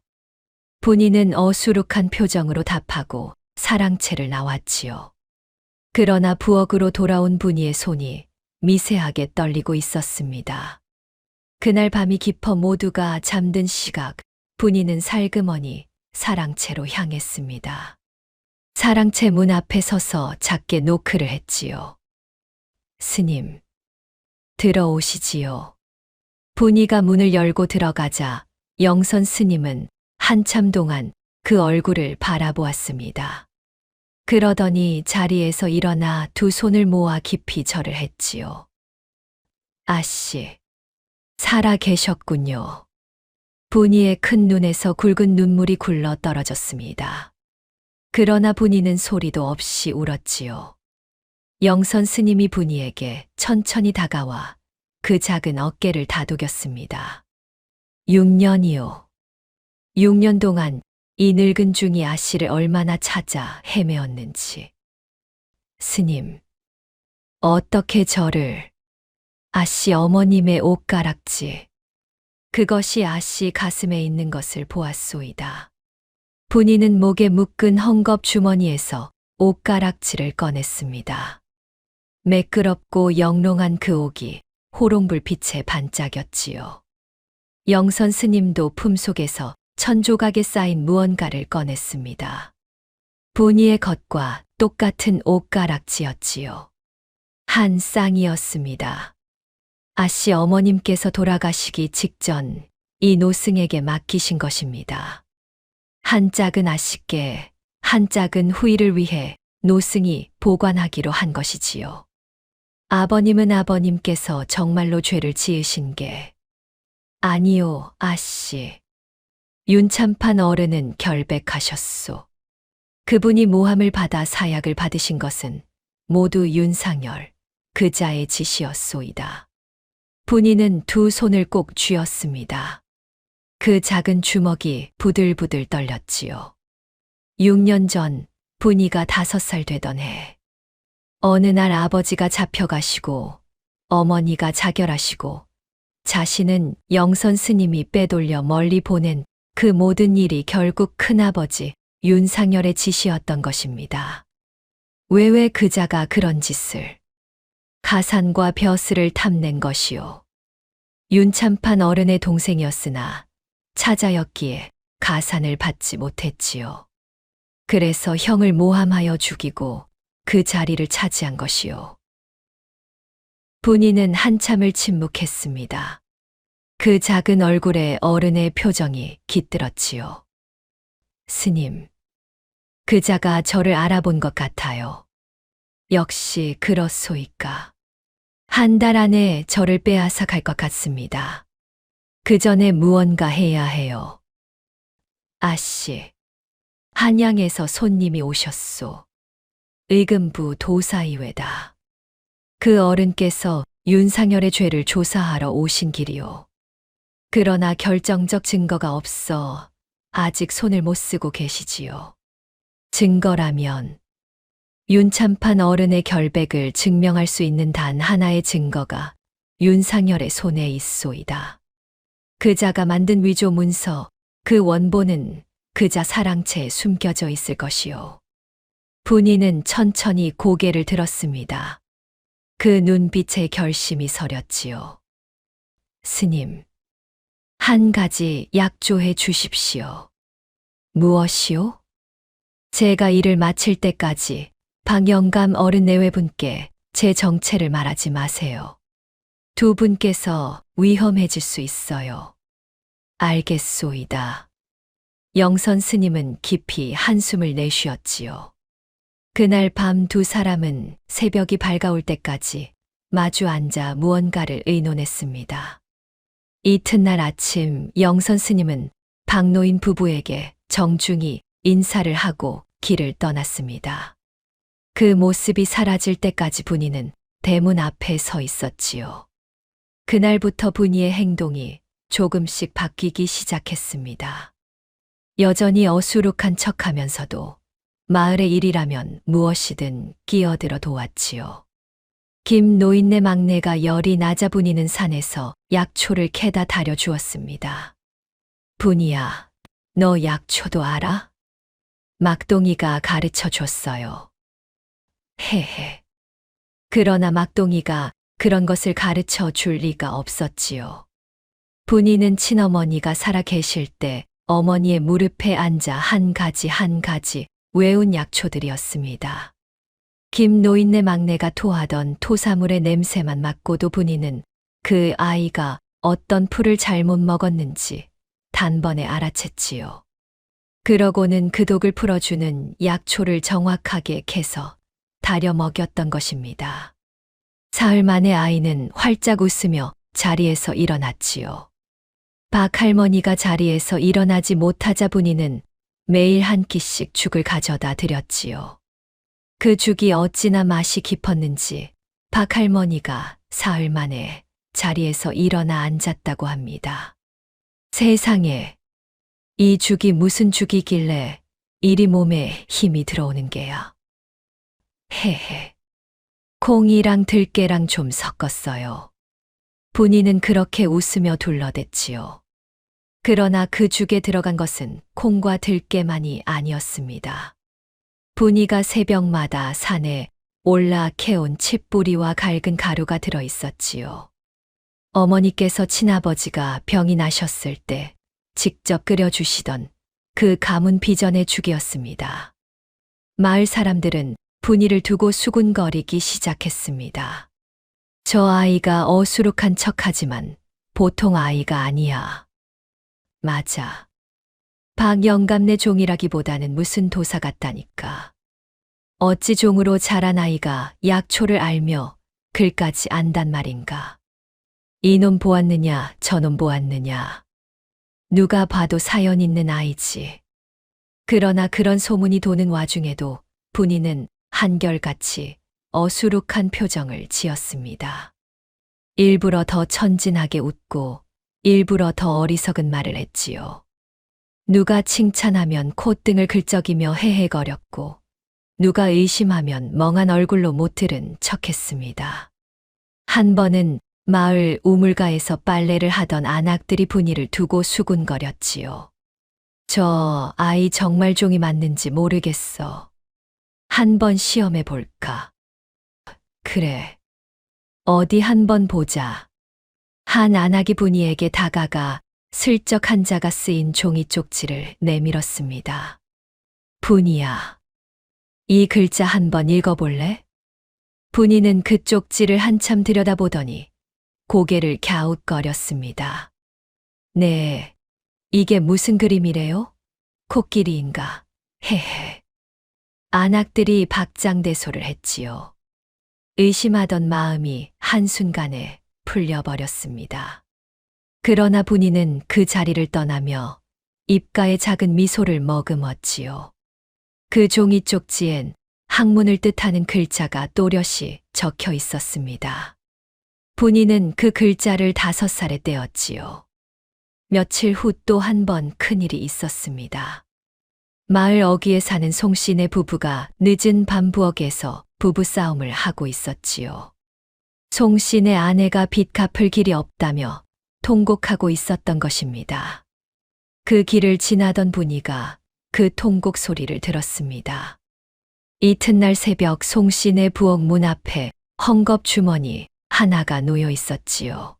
분이는 어수룩한 표정으로 답하고 사랑채를 나왔지요. 그러나 부엌으로 돌아온 분이의 손이 미세하게 떨리고 있었습니다. 그날 밤이 깊어 모두가 잠든 시각, 분이는 살그머니 사랑채로 향했습니다. 사랑채 문 앞에 서서 작게 노크를 했지요. 스님, 들어오시지요. 분이가 문을 열고 들어가자 영선 스님은 한참 동안 그 얼굴을 바라보았습니다. 그러더니 자리에서 일어나 두 손을 모아 깊이 절을 했지요. 아씨, 살아 계셨군요. 분이의 큰 눈에서 굵은 눈물이 굴러 떨어졌습니다. 그러나 분이는 소리도 없이 울었지요. 영선 스님이 분이에게 천천히 다가와 그 작은 어깨를 다독였습니다. 6년이요. 6년 동안 이 늙은 중이 아씨를 얼마나 찾아 헤매었는지. 스님, 어떻게 저를 아씨 어머님의 옷가락지. 그것이 아씨 가슴에 있는 것을 보았소이다. 분이는 목에 묶은 헝겊 주머니에서 옷가락지를 꺼냈습니다. 매끄럽고 영롱한 그 옥이 호롱불빛에 반짝였지요. 영선 스님도 품속에서 천조각에 쌓인 무언가를 꺼냈습니다. 분이의 것과 똑같은 옷가락지였지요. 한 쌍이었습니다. 아씨 어머님께서 돌아가시기 직전 이 노승에게 맡기신 것입니다. 한 짝은 아씨께, 한 짝은 후이를 위해 노승이 보관하기로 한 것이지요. 아버님은 아버님께서 정말로 죄를 지으신 게 아니요, 아씨. 윤참판 어른은 결백하셨소. 그분이 모함을 받아 사약을 받으신 것은 모두 윤상열, 그자의 짓이었소이다. 분이는 두 손을 꼭 쥐었습니다. 그 작은 주먹이 부들부들 떨렸지요. 6년 전 분이가 5살 되던 해, 어느 날 아버지가 잡혀가시고 어머니가 자결하시고 자신은 영선 스님이 빼돌려 멀리 보낸 그 모든 일이 결국 큰아버지 윤상열의 짓이었던 것입니다. 왜 그자가 그런 짓을, 가산과 벼슬을 탐낸 것이요. 윤참판 어른의 동생이었으나 차자였기에 가산을 받지 못했지요. 그래서 형을 모함하여 죽이고 그 자리를 차지한 것이요. 분이는 한참을 침묵했습니다. 그 작은 얼굴에 어른의 표정이 깃들었지요. 스님, 그자가 저를 알아본 것 같아요. 역시 그렇소이까. 한 달 안에 저를 빼앗아 갈 것 같습니다. 그 전에 무언가 해야 해요. 아씨, 한양에서 손님이 오셨소. 의금부 도사이외다. 그 어른께서 윤상열의 죄를 조사하러 오신 길이요. 그러나 결정적 증거가 없어 아직 손을 못 쓰고 계시지요. 증거라면 윤참판 어른의 결백을 증명할 수 있는 단 하나의 증거가 윤상열의 손에 있소이다. 그자가 만든 위조 문서, 그 원본은 그자 사랑채에 숨겨져 있을 것이요. 분이는 천천히 고개를 들었습니다. 그 눈빛에 결심이 서렸지요. 스님, 한 가지 약조해 주십시오. 무엇이요? 제가 일을 마칠 때까지 박영감 어른 내외분께 제 정체를 말하지 마세요. 두 분께서 위험해질 수 있어요. 알겠소이다. 영선 스님은 깊이 한숨을 내쉬었지요. 그날 밤 두 사람은 새벽이 밝아올 때까지 마주 앉아 무언가를 의논했습니다. 이튿날 아침 영선 스님은 박노인 부부에게 정중히 인사를 하고 길을 떠났습니다. 그 모습이 사라질 때까지 분이는 대문 앞에 서 있었지요. 그날부터 분이의 행동이 조금씩 바뀌기 시작했습니다. 여전히 어수룩한 척하면서도 마을의 일이라면 무엇이든 끼어들어 도왔지요. 김 노인네 막내가 열이 낮아 분이는 산에서 약초를 캐다 다려 주었습니다. 분이야, 너 약초도 알아? 막동이가 가르쳐 줬어요. 헤헤. 그러나 막동이가 그런 것을 가르쳐 줄 리가 없었지요. 분이는 친어머니가 살아 계실 때 어머니의 무릎에 앉아 한 가지 한 가지 외운 약초들이었습니다. 김 노인네 막내가 토하던 토사물의 냄새만 맡고도 분이는 그 아이가 어떤 풀을 잘못 먹었는지 단번에 알아챘지요. 그러고는 그 독을 풀어주는 약초를 정확하게 캐서 다려 먹였던 것입니다. 사흘 만에 아이는 활짝 웃으며 자리에서 일어났지요. 박 할머니가 자리에서 일어나지 못하자 분이는 매일 한 끼씩 죽을 가져다 드렸지요. 그 죽이 어찌나 맛이 깊었는지 박 할머니가 사흘 만에 자리에서 일어나 앉았다고 합니다. 세상에, 이 죽이 무슨 죽이길래 이리 몸에 힘이 들어오는 게야. 헤헤. 콩이랑 들깨랑 좀 섞었어요. 분이는 그렇게 웃으며 둘러댔지요. 그러나 그 죽에 들어간 것은 콩과 들깨만이 아니었습니다. 분이가 새벽마다 산에 올라 캐온 칡뿌리와 갈근 가루가 들어 있었지요. 어머니께서 친아버지가 병이 나셨을 때 직접 끓여주시던 그 가문 비전의 죽이었습니다. 마을 사람들은 분이를 두고 수군거리기 시작했습니다. 저 아이가 어수룩한 척하지만 보통 아이가 아니야. 맞아. 박영감네 종이라기보다는 무슨 도사 같다니까. 어찌 종으로 자란 아이가 약초를 알며 글까지 안단 말인가. 이놈 보았느냐, 저놈 보았느냐. 누가 봐도 사연 있는 아이지. 그러나 그런 소문이 도는 와중에도 분이는 한결같이 어수룩한 표정을 지었습니다. 일부러 더 천진하게 웃고 일부러 더 어리석은 말을 했지요. 누가 칭찬하면 콧등을 긁적이며 헤헤거렸고 누가 의심하면 멍한 얼굴로 못 들은 척했습니다. 한 번은 마을 우물가에서 빨래를 하던 아낙들이 분이를 두고 수군거렸지요. 저 아이 정말 종이 맞는지 모르겠어. 한번 시험해 볼까? 그래. 어디 한번 보자. 한 아낙이 분이에게 다가가 슬쩍 한자가 쓰인 종이 쪽지를 내밀었습니다. 분이야. 이 글자 한번 읽어볼래? 분이는 그 쪽지를 한참 들여다보더니 고개를 갸웃거렸습니다. 네, 이게 무슨 그림이래요? 코끼리인가? 헤헤. 아낙들이 박장대소를 했지요. 의심하던 마음이 한순간에 풀려버렸습니다. 그러나 분이는 그 자리를 떠나며 입가에 작은 미소를 머금었지요. 그 종이 쪽지엔 학문을 뜻하는 글자가 또렷이 적혀 있었습니다. 분이는 그 글자를 5살에 떼었지요. 며칠 후 또 한 번 큰일이 있었습니다. 마을 어귀에 사는 송씨네 부부가 늦은 밤 부엌에서 부부싸움을 하고 있었지요. 송씨네 아내가 빚 갚을 길이 없다며 통곡하고 있었던 것입니다. 그 길을 지나던 분이가 그 통곡 소리를 들었습니다. 이튿날 새벽 송씨네 부엌 문 앞에 헝겊 주머니 하나가 놓여 있었지요.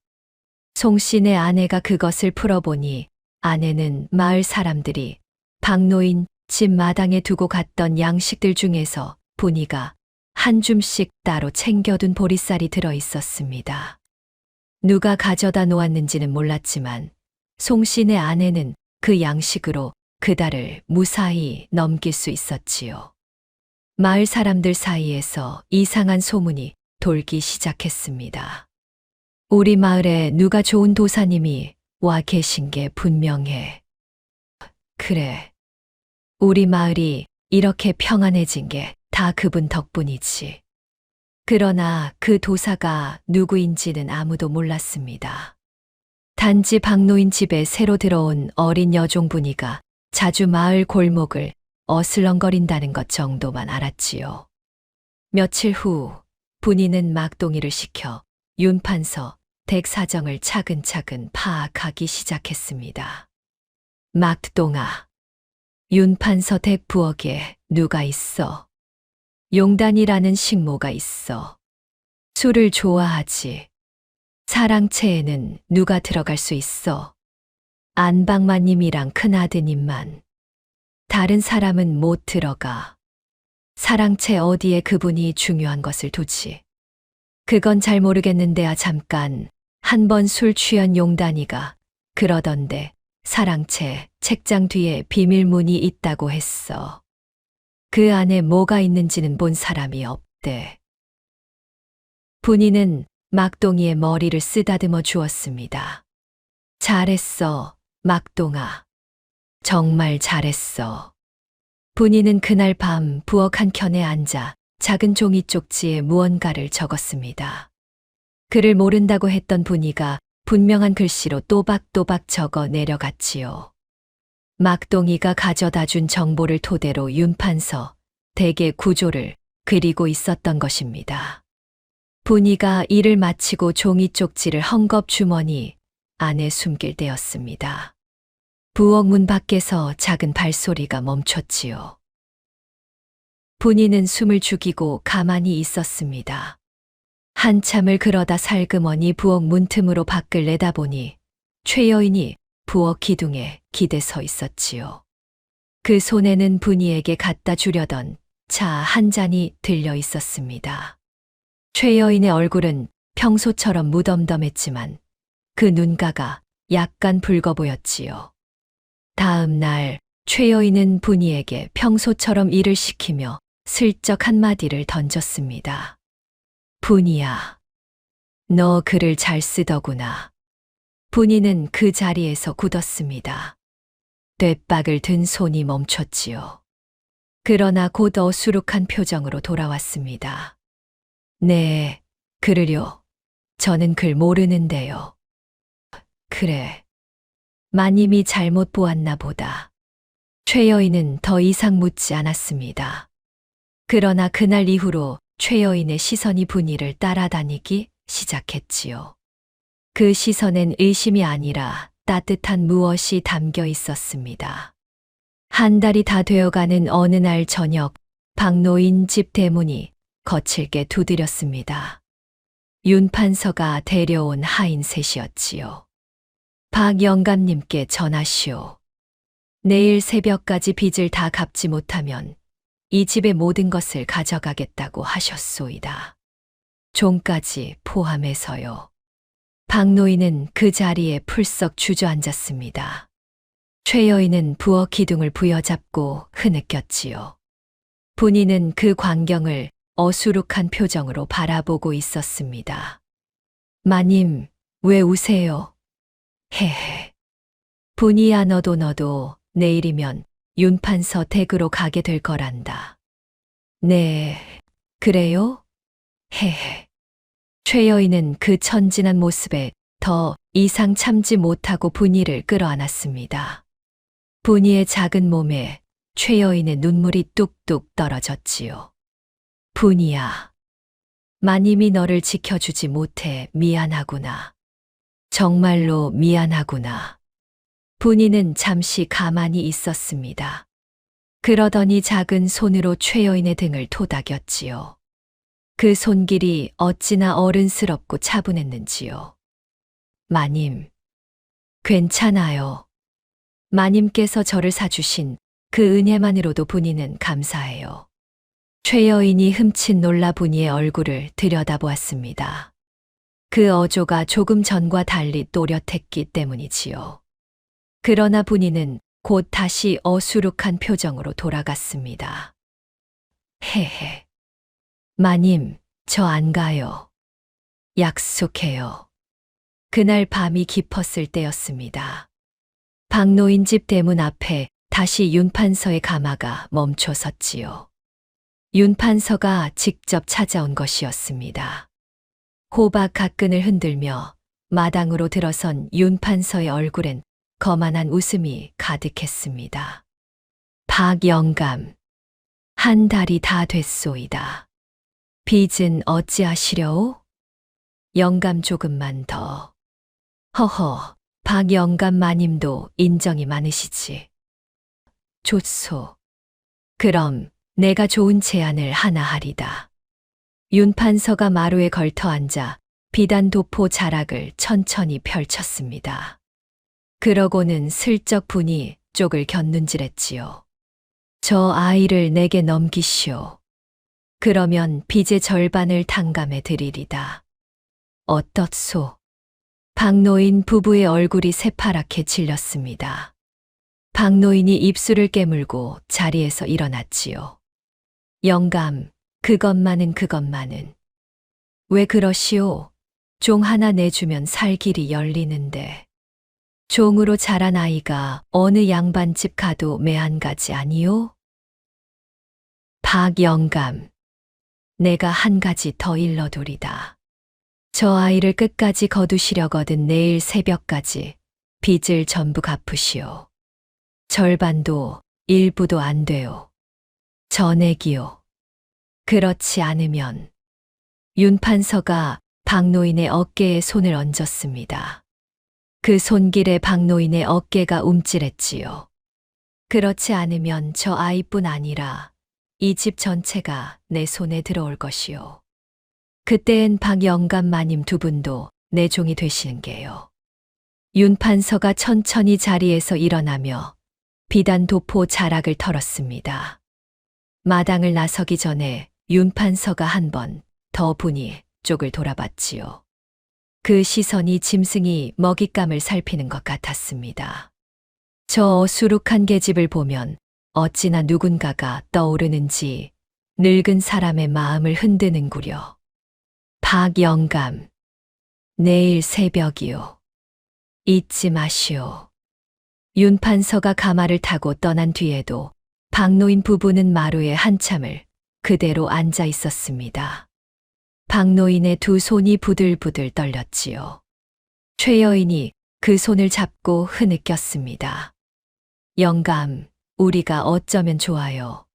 송씨네 아내가 그것을 풀어보니 안에는 마을 사람들이 박노인 집 마당에 두고 갔던 양식들 중에서 분이가 한 줌씩 따로 챙겨둔 보리쌀이 들어 있었습니다. 누가 가져다 놓았는지는 몰랐지만 송씨네 아내는 그 양식으로 그 달을 무사히 넘길 수 있었지요. 마을 사람들 사이에서 이상한 소문이 돌기 시작했습니다. 우리 마을에 누가 좋은 도사님이 와 계신 게 분명해. 그래. 우리 마을이 이렇게 평안해진 게 다 그분 덕분이지. 그러나 그 도사가 누구인지는 아무도 몰랐습니다. 단지 박노인 집에 새로 들어온 어린 여종 분이가 자주 마을 골목을 어슬렁거린다는 것 정도만 알았지요. 며칠 후 분이는 막동이를 시켜 윤판서 댁 사정을 차근차근 파악하기 시작했습니다. 막동아, 윤판서 댁 부엌에 누가 있어? 용단이라는 식모가 있어. 술을 좋아하지. 사랑채에는 누가 들어갈 수 있어? 안방마님이랑 큰아드님만. 다른 사람은 못 들어가. 사랑채 어디에 그분이 중요한 것을 두지. 그건 잘 모르겠는데야 잠깐 한 번 술 취한 용단이가 그러던데 사랑채 책장 뒤에 비밀문이 있다고 했어. 그 안에 뭐가 있는지는 본 사람이 없대. 분이는 막동이의 머리를 쓰다듬어 주었습니다. 잘했어, 막동아. 정말 잘했어. 분이는 그날 밤 부엌 한켠에 앉아 작은 종이 쪽지에 무언가를 적었습니다. 글을 모른다고 했던 분이가 분명한 글씨로 또박또박 적어 내려갔지요. 막동이가 가져다 준 정보를 토대로 윤판서 댁의 구조를 그리고 있었던 것입니다. 분이가 일을 마치고 종이 쪽지를 헝겊 주머니 안에 숨길 때였습니다. 부엌 문 밖에서 작은 발소리가 멈췄지요. 분이는 숨을 죽이고 가만히 있었습니다. 한참을 그러다 살그머니 부엌 문틈으로 밖을 내다보니 최 여인이 부엌 기둥에 기대 서 있었지요. 그 손에는 분이에게 갖다 주려던 차 한 잔이 들려 있었습니다. 최 여인의 얼굴은 평소처럼 무덤덤했지만 그 눈가가 약간 붉어 보였지요. 다음 날 최 여인은 분이에게 평소처럼 일을 시키며 슬쩍 한마디를 던졌습니다. 분이야, 너 글을 잘 쓰더구나. 분이는 그 자리에서 굳었습니다. 뙤박을 든 손이 멈췄지요. 그러나 곧 어수룩한 표정으로 돌아왔습니다. 네, 글을요. 저는 글 모르는데요. 그래. 마님이 잘못 보았나 보다. 최 여인은 더 이상 묻지 않았습니다. 그러나 그날 이후로 최 여인의 시선이 분이를 따라다니기 시작했지요. 그 시선엔 의심이 아니라 따뜻한 무엇이 담겨 있었습니다. 한 달이 다 되어가는 어느 날 저녁, 박노인 집 대문이 거칠게 두드렸습니다. 윤 판서가 데려온 하인 셋이었지요. 박 영감님께 전하시오. 내일 새벽까지 빚을 다 갚지 못하면 이 집의 모든 것을 가져가겠다고 하셨소이다. 종까지 포함해서요. 박노인은 그 자리에 풀썩 주저앉았습니다. 최 여인은 부엌 기둥을 부여잡고 흐느꼈지요. 분이는 그 광경을 어수룩한 표정으로 바라보고 있었습니다. 마님, 왜 우세요? 헤헤. 분이야, 너도 내일이면 윤판서 댁으로 가게 될 거란다. 네, 그래요? 헤헤. 최 여인은 그 천진한 모습에 더 이상 참지 못하고 분이를 끌어안았습니다. 분이의 작은 몸에 최 여인의 눈물이 뚝뚝 떨어졌지요. 분이야, 마님이 너를 지켜주지 못해 미안하구나. 정말로 미안하구나. 분이는 잠시 가만히 있었습니다. 그러더니 작은 손으로 최 여인의 등을 토닥였지요. 그 손길이 어찌나 어른스럽고 차분했는지요. 마님, 괜찮아요. 마님께서 저를 사주신 그 은혜만으로도 분이는 감사해요. 최 여인이 흠칫 놀라 분이의 얼굴을 들여다보았습니다. 그 어조가 조금 전과 달리 또렷했기 때문이지요. 그러나 분이는 곧 다시 어수룩한 표정으로 돌아갔습니다. 헤헤. 마님, 저 안 가요. 약속해요. 그날 밤이 깊었을 때였습니다. 박노인 집 대문 앞에 다시 윤 판서의 가마가 멈춰 섰지요. 윤 판서가 직접 찾아온 것이었습니다. 호박 가끈을 흔들며 마당으로 들어선 윤 판서의 얼굴엔 거만한 웃음이 가득했습니다. 박 영감, 한 달이 다 됐소이다. 빚은 어찌하시려오? 영감 조금만 더. 허허, 박 영감 마님도 인정이 많으시지. 좋소. 그럼 내가 좋은 제안을 하나 하리다. 윤 판서가 마루에 걸터 앉아 비단 도포 자락을 천천히 펼쳤습니다. 그러고는 슬쩍 분이 쪽을 곁눈질했지요. 저 아이를 내게 넘기시오. 그러면 빚의 절반을 탕감해 드리리다. 어떻소? 박노인 부부의 얼굴이 새파랗게 질렸습니다. 박노인이 입술을 깨물고 자리에서 일어났지요. 영감, 그것만은. 왜 그러시오? 종 하나 내주면 살 길이 열리는데. 종으로 자란 아이가 어느 양반집 가도 매한가지 아니오? 박 영감, 내가 한 가지 더 일러두리다. 저 아이를 끝까지 거두시려거든 내일 새벽까지 빚을 전부 갚으시오. 절반도 일부도 안 돼요. 전액이요. 그렇지 않으면 윤판서가 박노인의 어깨에 손을 얹었습니다. 그 손길에 박노인의 어깨가 움찔했지요. 그렇지 않으면 저 아이뿐 아니라 이 집 전체가 내 손에 들어올 것이요. 그때엔 박영감 마님 두 분도 내 종이 되시는 게요. 윤판서가 천천히 자리에서 일어나며 비단 도포 자락을 털었습니다. 마당을 나서기 전에 윤판서가 한 번 더 분이 쪽을 돌아봤지요. 그 시선이 짐승이 먹잇감을 살피는 것 같았습니다. 저 어수룩한 계집을 보면 어찌나 누군가가 떠오르는지 늙은 사람의 마음을 흔드는구려. 박영감, 내일 새벽이요. 잊지 마시오. 윤판서가 가마를 타고 떠난 뒤에도 박노인 부부는 마루에 한참을 그대로 앉아 있었습니다. 박노인의 두 손이 부들부들 떨렸지요. 최여인이 그 손을 잡고 흐느꼈습니다. 영감, 우리가 어쩌면 좋아요.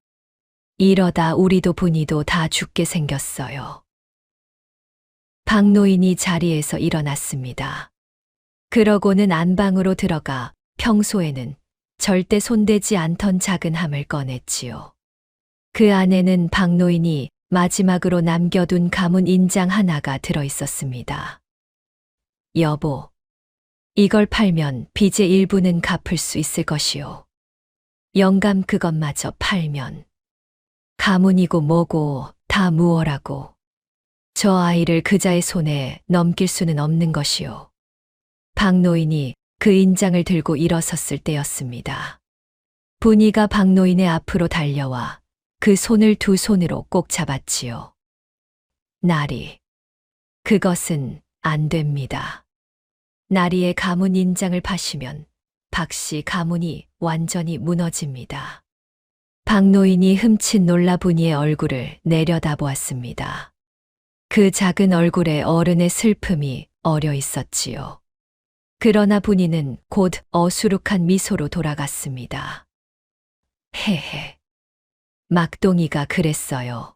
이러다 우리도 분이도 다 죽게 생겼어요. 박노인이 자리에서 일어났습니다. 그러고는 안방으로 들어가 평소에는 절대 손대지 않던 작은 함을 꺼냈지요. 그 안에는 박노인이 마지막으로 남겨둔 가문 인장 하나가 들어 있었습니다. 여보, 이걸 팔면 빚의 일부는 갚을 수 있을 것이오. 영감 그것마저 팔면 가문이고 뭐고 다 무엇라고. 저 아이를 그자의 손에 넘길 수는 없는 것이오. 박노인이 그 인장을 들고 일어섰을 때였습니다. 분이가 박노인의 앞으로 달려와 그 손을 두 손으로 꼭 잡았지요. 나리, 그것은 안 됩니다. 나리의 가문 인장을 파시면 박씨 가문이 완전히 무너집니다. 박노인이 흠칫 놀라 분이의 얼굴을 내려다보았습니다. 그 작은 얼굴에 어른의 슬픔이 어려 있었지요. 그러나 분이는 곧 어수룩한 미소로 돌아갔습니다. 헤헤. 막동이가 그랬어요.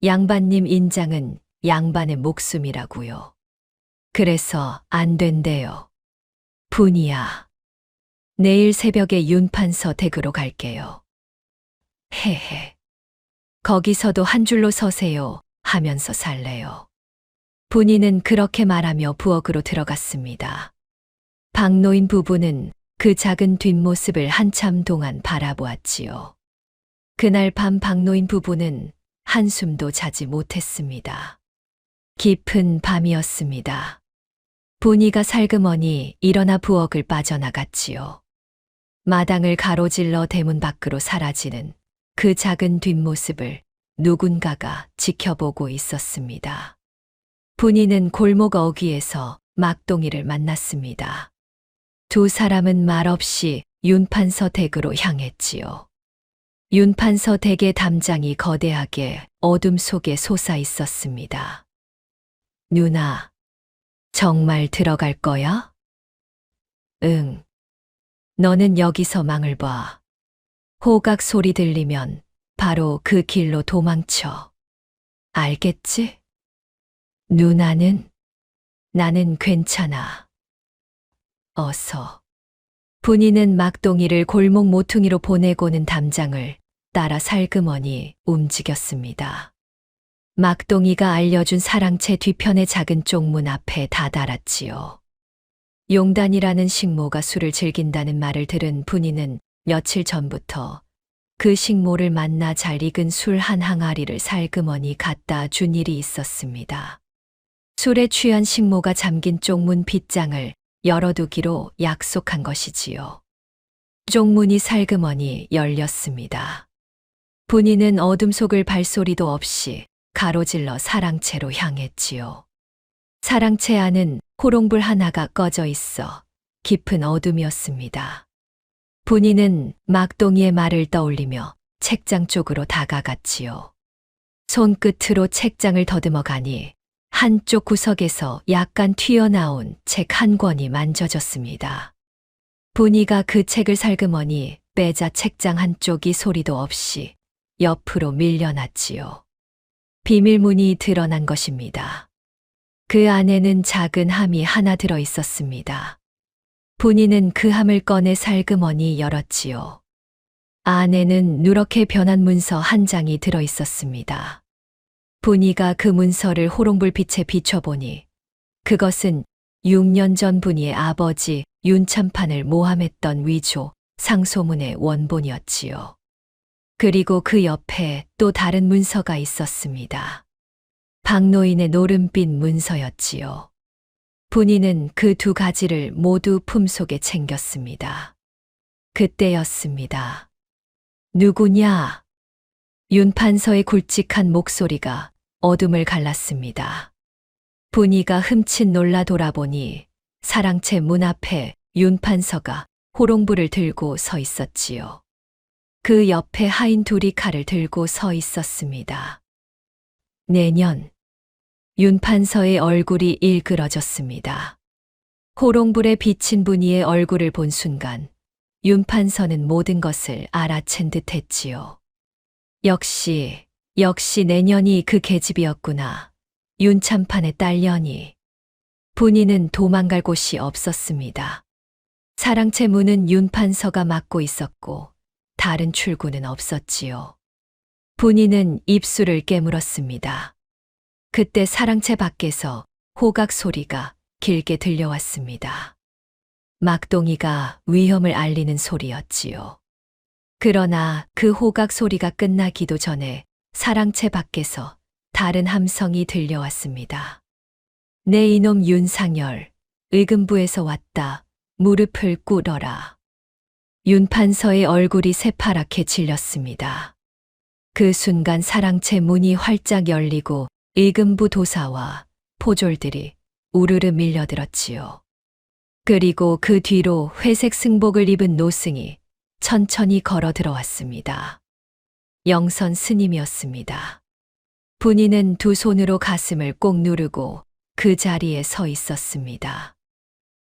양반님 인장은 양반의 목숨이라고요. 그래서 안 된대요. 분이야. 내일 새벽에 윤판서 댁으로 갈게요. 헤헤. 거기서도 한 줄로 서세요 하면서 살래요. 분이는 그렇게 말하며 부엌으로 들어갔습니다. 박노인 부부는 그 작은 뒷모습을 한참 동안 바라보았지요. 그날 밤 박노인 부부는 한숨도 자지 못했습니다. 깊은 밤이었습니다. 분이가 살그머니 일어나 부엌을 빠져나갔지요. 마당을 가로질러 대문 밖으로 사라지는 그 작은 뒷모습을 누군가가 지켜보고 있었습니다. 분이는 골목 어귀에서 막동이를 만났습니다. 두 사람은 말없이 윤판서 댁으로 향했지요. 윤판서 댁의 담장이 거대하게 어둠 속에 솟아 있었습니다. 누나, 정말 들어갈 거야? 응. 너는 여기서 망을 봐. 호각 소리 들리면 바로 그 길로 도망쳐. 알겠지? 누나는? 나는 괜찮아. 어서. 분이는 막동이를 골목 모퉁이로 보내고는 담장을 따라 살그머니 움직였습니다. 막동이가 알려준 사랑채 뒤편의 작은 쪽문 앞에 다다랐지요. 용단이라는 식모가 술을 즐긴다는 말을 들은 분이는 며칠 전부터 그 식모를 만나 잘 익은 술 한 항아리를 살그머니 갖다 준 일이 있었습니다. 술에 취한 식모가 잠긴 쪽문 빗장을 열어두기로 약속한 것이지요. 쪽문이 살그머니 열렸습니다. 분이는 어둠 속을 발소리도 없이 가로질러 사랑채로 향했지요. 사랑채 안은 호롱불 하나가 꺼져 있어 깊은 어둠이었습니다. 분이는 막동이의 말을 떠올리며 책장 쪽으로 다가갔지요. 손끝으로 책장을 더듬어 가니 한쪽 구석에서 약간 튀어나온 책 한 권이 만져졌습니다. 분이가 그 책을 살그머니 빼자 책장 한쪽이 소리도 없이 옆으로 밀려났지요. 비밀문이 드러난 것입니다. 그 안에는 작은 함이 하나 들어 있었습니다. 분이는 그 함을 꺼내 살그머니 열었지요. 안에는 누렇게 변한 문서 한 장이 들어 있었습니다. 분이가 그 문서를 호롱불빛에 비춰보니 그것은 6년 전 분이의 아버지 윤참판을 모함했던 위조 상소문의 원본이었지요. 그리고 그 옆에 또 다른 문서가 있었습니다. 박노인의 노름빛 문서였지요. 분이는 그 두 가지를 모두 품속에 챙겼습니다. 그때였습니다. 누구냐? 윤판서의 굵직한 목소리가 어둠을 갈랐습니다. 분이가 흠칫 놀라 돌아보니 사랑채 문 앞에 윤판서가 호롱불을 들고 서 있었지요. 그 옆에 하인 둘이 칼을 들고 서 있었습니다. 내년 윤판서의 얼굴이 일그러졌습니다. 호롱불에 비친 분이의 얼굴을 본 순간 윤판서는 모든 것을 알아챈 듯 했지요. 역시 내년이 그 계집이었구나. 윤참판의 딸년이. 분이는 도망갈 곳이 없었습니다. 사랑채 문은 윤판서가 막고 있었고 다른 출구는 없었지요. 분이는 입술을 깨물었습니다. 그때 사랑채 밖에서 호각 소리가 길게 들려왔습니다. 막동이가 위험을 알리는 소리였지요. 그러나 그 호각 소리가 끝나기도 전에 사랑채 밖에서 다른 함성이 들려왔습니다. 내 이놈 윤상열, 의금부에서 왔다. 무릎을 꿇어라. 윤판서의 얼굴이 새파랗게 질렸습니다. 그 순간 사랑채 문이 활짝 열리고 의금부 도사와 포졸들이 우르르 밀려들었지요. 그리고 그 뒤로 회색 승복을 입은 노승이 천천히 걸어 들어왔습니다. 영선 스님이었습니다. 분이는 두 손으로 가슴을 꼭 누르고 그 자리에 서 있었습니다.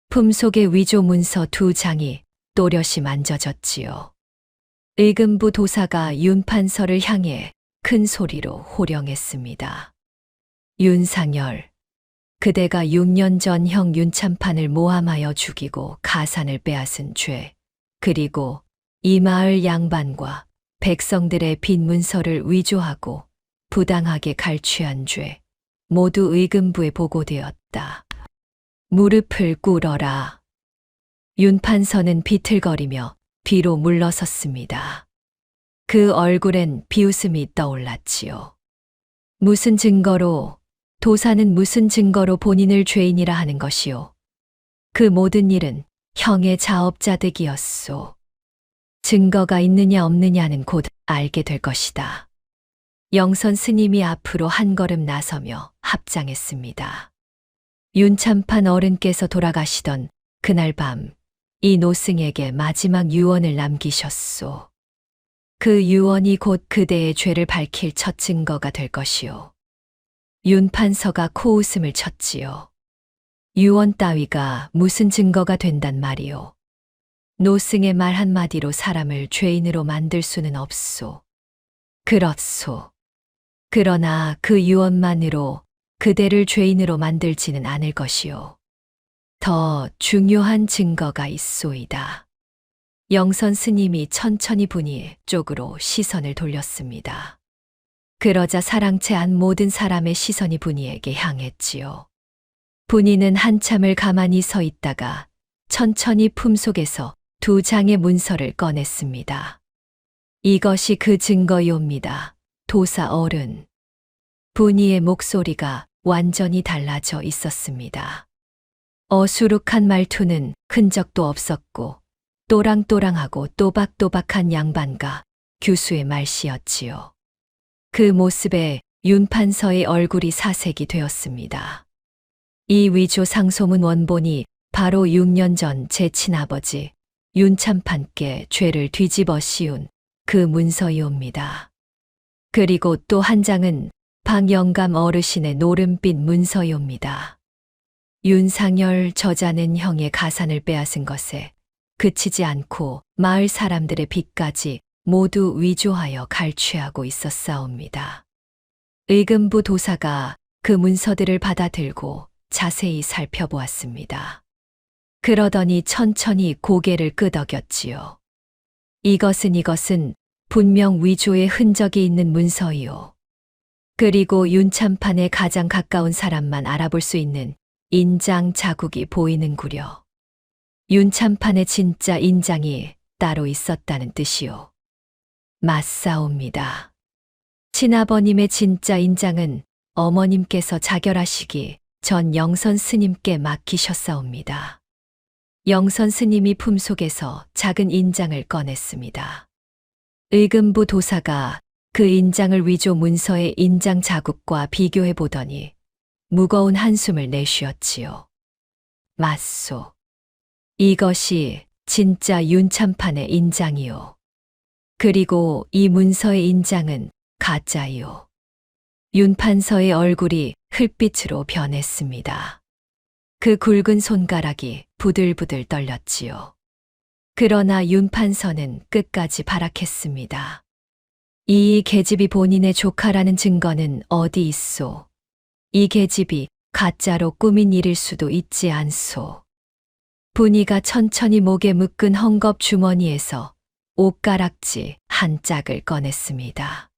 품속의 위조 문서 두 장이 또렷이 만져졌지요. 의금부 도사가 윤판서를 향해 큰 소리로 호령했습니다. 윤상열, 그대가 6년 전 형 윤참판을 모함하여 죽이고 가산을 빼앗은 죄, 그리고 이 마을 양반과 백성들의 빈 문서를 위조하고 부당하게 갈취한 죄, 모두 의금부에 보고되었다. 무릎을 꿇어라. 윤판서는 비틀거리며 뒤로 물러섰습니다. 그 얼굴엔 비웃음이 떠올랐지요. 무슨 증거로, 도사는 무슨 증거로 본인을 죄인이라 하는 것이오. 그 모든 일은 형의 자업자득이었소. 증거가 있느냐 없느냐는 곧 알게 될 것이다. 영선 스님이 앞으로 한 걸음 나서며 합장했습니다. 윤참판 어른께서 돌아가시던 그날 밤, 이 노승에게 마지막 유언을 남기셨소. 그 유언이 곧 그대의 죄를 밝힐 첫 증거가 될 것이오. 윤판서가 코웃음을 쳤지요. 유언 따위가 무슨 증거가 된단 말이오. 노승의 말 한마디로 사람을 죄인으로 만들 수는 없소. 그렇소. 그러나 그 유언만으로 그대를 죄인으로 만들지는 않을 것이오. 더 중요한 증거가 있소이다. 영선 스님이 천천히 분이 쪽으로 시선을 돌렸습니다. 그러자 사랑채 안 모든 사람의 시선이 분이에게 향했지요. 분이는 한참을 가만히 서 있다가 천천히 품속에서 두 장의 문서를 꺼냈습니다. 이것이 그 증거요입니다. 도사 어른. 분이의 목소리가 완전히 달라져 있었습니다. 어수룩한 말투는 흔적도 없었고 또랑또랑하고 또박또박한 양반과 규수의 말씨였지요. 그 모습에 윤판서의 얼굴이 사색이 되었습니다. 이 위조 상소문 원본이 바로 6년 전 제 친아버지 윤참판께 죄를 뒤집어 씌운 그 문서이옵니다. 그리고 또 한 장은 박영감 어르신의 노름빛 문서이옵니다. 윤상열 저자는 형의 가산을 빼앗은 것에 그치지 않고 마을 사람들의 빚까지 모두 위조하여 갈취하고 있었사옵니다. 의금부 도사가 그 문서들을 받아들고 자세히 살펴보았습니다. 그러더니 천천히 고개를 끄덕였지요. 이것은 분명 위조의 흔적이 있는 문서이요. 그리고 윤참판에 가장 가까운 사람만 알아볼 수 있는 인장 자국이 보이는구려. 윤참판의 진짜 인장이 따로 있었다는 뜻이요. 맞사옵니다. 친아버님의 진짜 인장은 어머님께서 자결하시기 전 영선 스님께 맡기셨사옵니다. 영선 스님이 품속에서 작은 인장을 꺼냈습니다. 의금부 도사가 그 인장을 위조 문서의 인장 자국과 비교해 보더니 무거운 한숨을 내쉬었지요. 맞소. 이것이 진짜 윤참판의 인장이요. 그리고 이 문서의 인장은 가짜이요. 윤판서의 얼굴이 흙빛으로 변했습니다. 그 굵은 손가락이 부들부들 떨렸지요. 그러나 윤판서는 끝까지 발악했습니다. 이 계집이 본인의 조카라는 증거는 어디 있소? 이 계집이 가짜로 꾸민 일일 수도 있지 않소. 분이가 천천히 목에 묶은 헝겊 주머니에서 옷가락지 한 짝을 꺼냈습니다.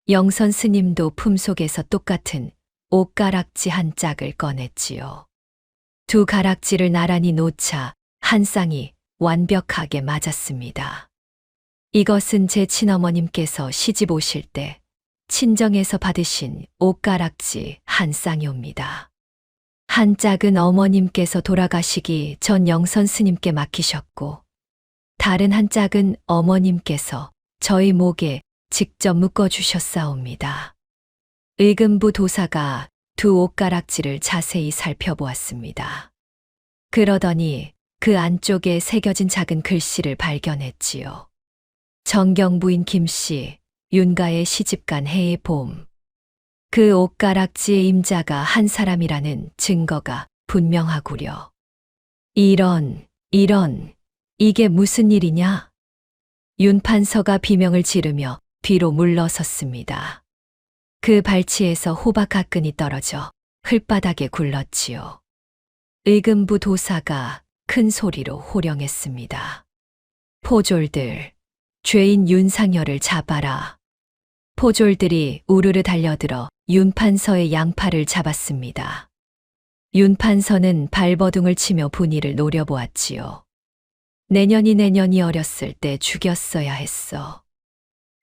영선 스님도 품속에서 똑같은 옷가락지 한 짝을 꺼냈지요. 두 가락지를 나란히 놓자 한 쌍이 완벽하게 맞았습니다. 이것은 제 친어머님께서 시집 오실 때 친정에서 받으신 옷가락지 한 쌍이옵니다. 한 짝은 어머님께서 돌아가시기 전 영선 스님께 맡기셨고, 다른 한 짝은 어머님께서 저희 목에 직접 묶어주셨사옵니다. 의금부 도사가 두 옷가락지를 자세히 살펴보았습니다. 그러더니 그 안쪽에 새겨진 작은 글씨를 발견했지요. 정경부인 김씨, 윤가의 시집간 해의 봄. 그 옷가락지의 임자가 한 사람이라는 증거가 분명하구려. 이런, 이게 무슨 일이냐? 윤판서가 비명을 지르며 뒤로 물러섰습니다. 그 발치에서 호박 가끈이 떨어져 흙바닥에 굴렀지요. 의금부 도사가 큰 소리로 호령했습니다. 포졸들, 죄인 윤상열을 잡아라. 포졸들이 우르르 달려들어 윤판서의 양팔을 잡았습니다. 윤판서는 발버둥을 치며 분이를 노려보았지요. 내년이 어렸을 때 죽였어야 했어.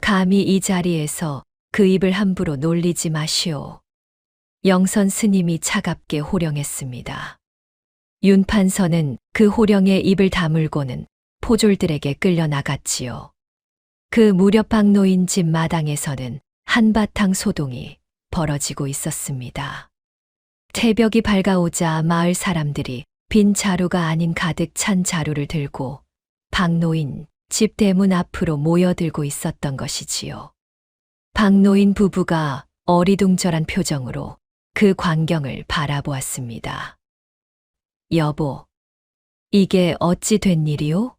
감히 이 자리에서 그 입을 함부로 놀리지 마시오. 영선 스님이 차갑게 호령했습니다. 윤판서는 그 호령에 입을 다물고는 포졸들에게 끌려나갔지요. 그 무렵 박노인 집 마당에서는 한바탕 소동이 벌어지고 있었습니다. 새벽이 밝아오자 마을 사람들이 빈 자루가 아닌 가득 찬 자루를 들고 박노인 집 대문 앞으로 모여들고 있었던 것이지요. 박노인 부부가 어리둥절한 표정으로 그 광경을 바라보았습니다. 여보, 이게 어찌 된 일이오?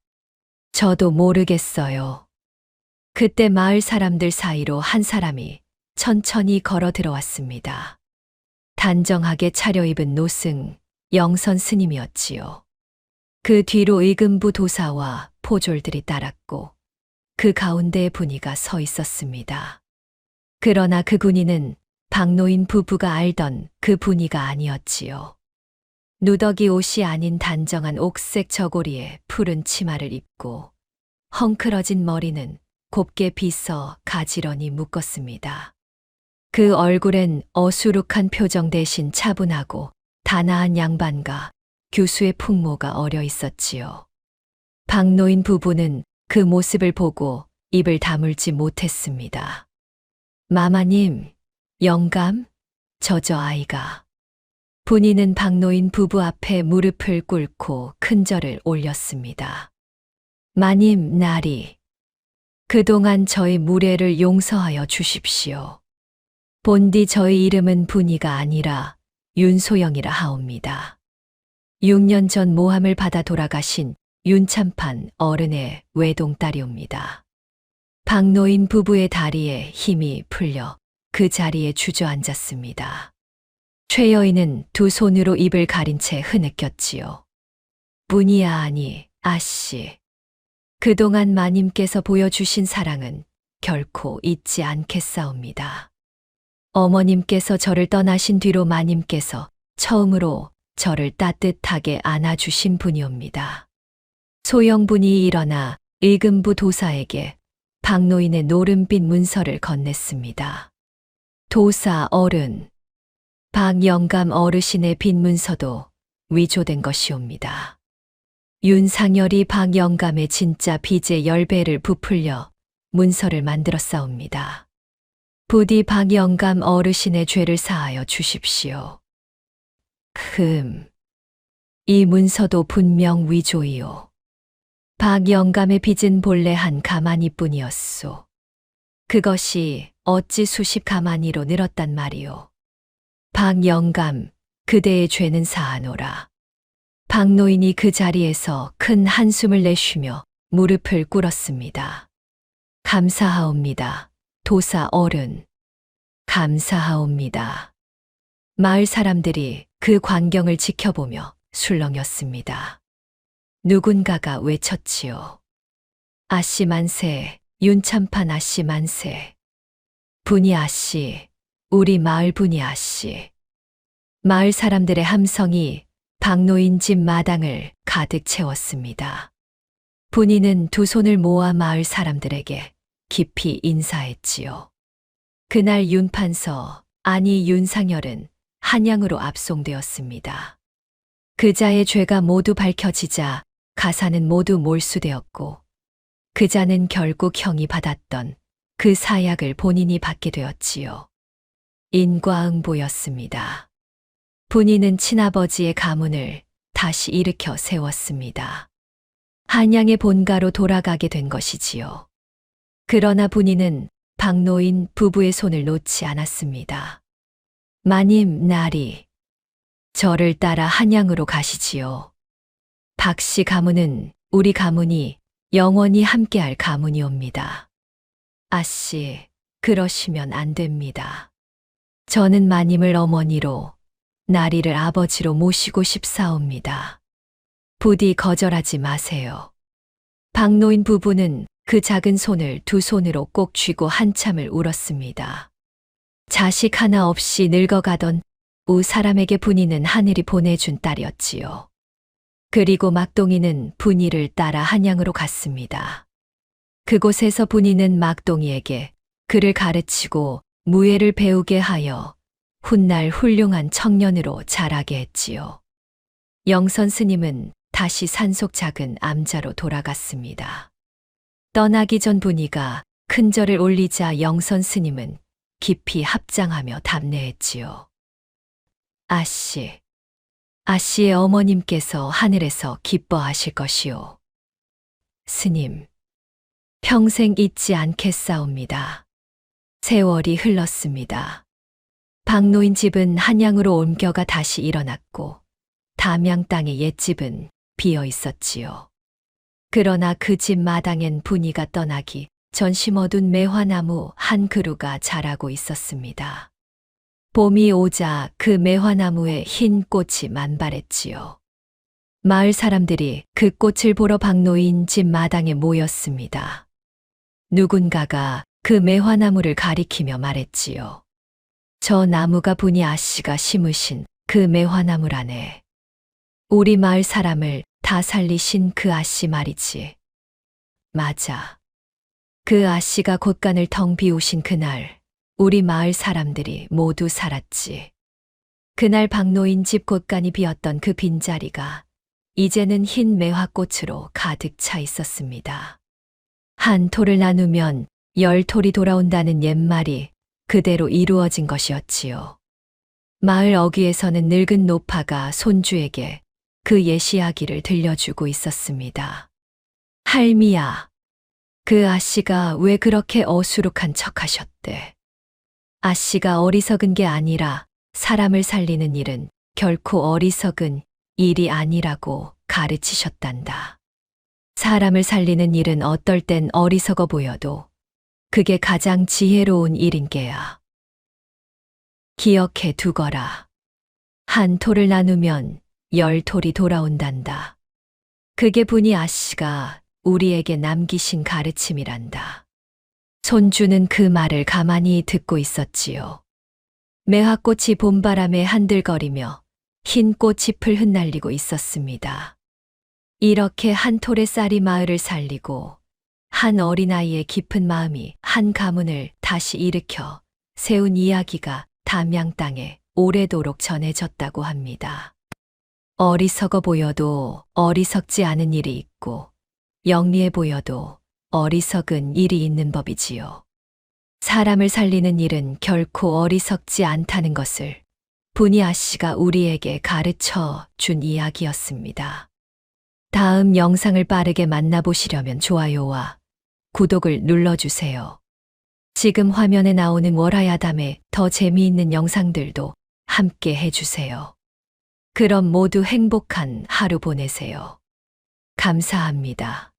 저도 모르겠어요. 그때 마을 사람들 사이로 한 사람이 천천히 걸어 들어왔습니다. 단정하게 차려입은 노승, 영선 스님이었지요. 그 뒤로 의금부 도사와 포졸들이 따랐고 그 가운데에 분이가 서 있었습니다. 그러나 그 군인은 박노인 부부가 알던 그 분이가 아니었지요. 누더기 옷이 아닌 단정한 옥색 저고리에 푸른 치마를 입고 헝클어진 머리는 곱게 빗어 가지런히 묶었습니다. 그 얼굴엔 어수룩한 표정 대신 차분하고 단아한 양반과 교수의 풍모가 어려 있었지요. 박노인 부부는 그 모습을 보고 입을 다물지 못했습니다. 마마님, 영감, 저 아이가. 분이는 박노인 부부 앞에 무릎을 꿇고 큰 절을 올렸습니다. 마님 나리, 그동안 저희 무례를 용서하여 주십시오. 본디 저희 이름은 분이가 아니라 윤소영이라 하옵니다. 6년 전 모함을 받아 돌아가신 윤참판 어른의 외동딸이옵니다. 박노인 부부의 다리에 힘이 풀려 그 자리에 주저앉았습니다. 최 여인은 두 손으로 입을 가린 채 흐느꼈지요. 뿐이야 아니, 아씨. 그동안 마님께서 보여주신 사랑은 결코 잊지 않겠사옵니다. 어머님께서 저를 떠나신 뒤로 마님께서 처음으로 저를 따뜻하게 안아주신 분이옵니다. 소영분이 일어나 의금부 도사에게 박노인의 노름빛 문서를 건넸습니다. 도사 어른, 박영감 어르신의 빈 문서도 위조된 것이옵니다. 윤상열이 박영감의 진짜 빚의 10배를 부풀려 문서를 만들었사옵니다. 부디 박영감 어르신의 죄를 사하여 주십시오. 이 문서도 분명 위조이요. 박영감의 빚은 본래 한 가마니뿐이었소. 그것이 어찌 수십 가마니로 늘었단 말이오. 박영감, 그대의 죄는 사하노라. 박노인이 그 자리에서 큰 한숨을 내쉬며 무릎을 꿇었습니다. 감사하옵니다. 도사 어른. 감사하옵니다. 마을 사람들이 그 광경을 지켜보며 술렁였습니다. 누군가가 외쳤지요. 아씨 만세, 윤참판 아씨 만세. 분이 아씨, 우리 마을 분이 아씨. 마을 사람들의 함성이 박노인 집 마당을 가득 채웠습니다. 분이는 두 손을 모아 마을 사람들에게 깊이 인사했지요. 그날 윤판서, 아니 윤상열은 한양으로 압송되었습니다. 그자의 죄가 모두 밝혀지자 가사는 모두 몰수되었고 그자는 결국 형이 받았던 그 사약을 본인이 받게 되었지요. 인과응보였습니다. 분이는 친아버지의 가문을 다시 일으켜 세웠습니다. 한양의 본가로 돌아가게 된 것이지요. 그러나 분이는 박노인 부부의 손을 놓지 않았습니다. 마님 나리, 저를 따라 한양으로 가시지요. 박씨 가문은 우리 가문이 영원히 함께할 가문이옵니다. 아씨, 그러시면 안 됩니다. 저는 마님을 어머니로, 나리를 아버지로 모시고 싶사옵니다. 부디 거절하지 마세요. 박노인 부부는 그 작은 손을 두 손으로 꼭 쥐고 한참을 울었습니다. 자식 하나 없이 늙어가던 우 사람에게 분이는 하늘이 보내준 딸이었지요. 그리고 막동이는 분이를 따라 한양으로 갔습니다. 그곳에서 분이는 막동이에게 글을 가르치고 무예를 배우게 하여 훗날 훌륭한 청년으로 자라게 했지요. 영선 스님은 다시 산속 작은 암자로 돌아갔습니다. 떠나기 전 분이가 큰절을 올리자 영선 스님은 깊이 합장하며 답례했지요. 아씨, 아씨의 어머님께서 하늘에서 기뻐하실 것이요. 스님, 평생 잊지 않겠사옵니다. 세월이 흘렀습니다. 박노인 집은 한양으로 옮겨가 다시 일어났고 담양 땅의 옛집은 비어 있었지요. 그러나 그 집 마당엔 분이가 떠나기 전 심어둔 매화나무 한 그루가 자라고 있었습니다. 봄이 오자 그 매화나무에 흰 꽃이 만발했지요. 마을 사람들이 그 꽃을 보러 박노인 집 마당에 모였습니다. 누군가가 그 매화나무를 가리키며 말했지요. 저 나무가 분이 아씨가 심으신 그 매화나무라네. 우리 마을 사람을 다 살리신 그 아씨 말이지. 맞아. 그 아씨가 곳간을 텅 비우신 그날 우리 마을 사람들이 모두 살았지. 그날 박노인 집 곳간이 비었던 그 빈자리가 이제는 흰 매화꽃으로 가득 차 있었습니다. 한 토를 나누면 10톨이 돌아온다는 옛말이 그대로 이루어진 것이었지요. 마을 어귀에서는 늙은 노파가 손주에게 그 옛 이야기를 들려주고 있었습니다. 할미야, 그 아씨가 왜 그렇게 어수룩한 척하셨대? 아씨가 어리석은 게 아니라 사람을 살리는 일은 결코 어리석은 일이 아니라고 가르치셨단다. 사람을 살리는 일은 어떨 땐 어리석어 보여도 그게 가장 지혜로운 일인 게야. 기억해 두거라. 한 토를 나누면 10톨이 돌아온단다. 그게 분이 아씨가 우리에게 남기신 가르침이란다. 손주는 그 말을 가만히 듣고 있었지요. 매화꽃이 봄바람에 한들거리며 흰 꽃잎을 흩날리고 있었습니다. 이렇게 한 톨의 쌀이 마을을 살리고 한 어린아이의 깊은 마음이 한 가문을 다시 일으켜 세운 이야기가 담양 땅에 오래도록 전해졌다고 합니다. 어리석어 보여도 어리석지 않은 일이 있고 영리해 보여도 어리석은 일이 있는 법이지요. 사람을 살리는 일은 결코 어리석지 않다는 것을 분이 아씨가 우리에게 가르쳐 준 이야기였습니다. 다음 영상을 빠르게 만나보시려면 좋아요와 구독을 눌러주세요. 지금 화면에 나오는 월화야담의 더 재미있는 영상들도 함께 해주세요. 그럼 모두 행복한 하루 보내세요. 감사합니다.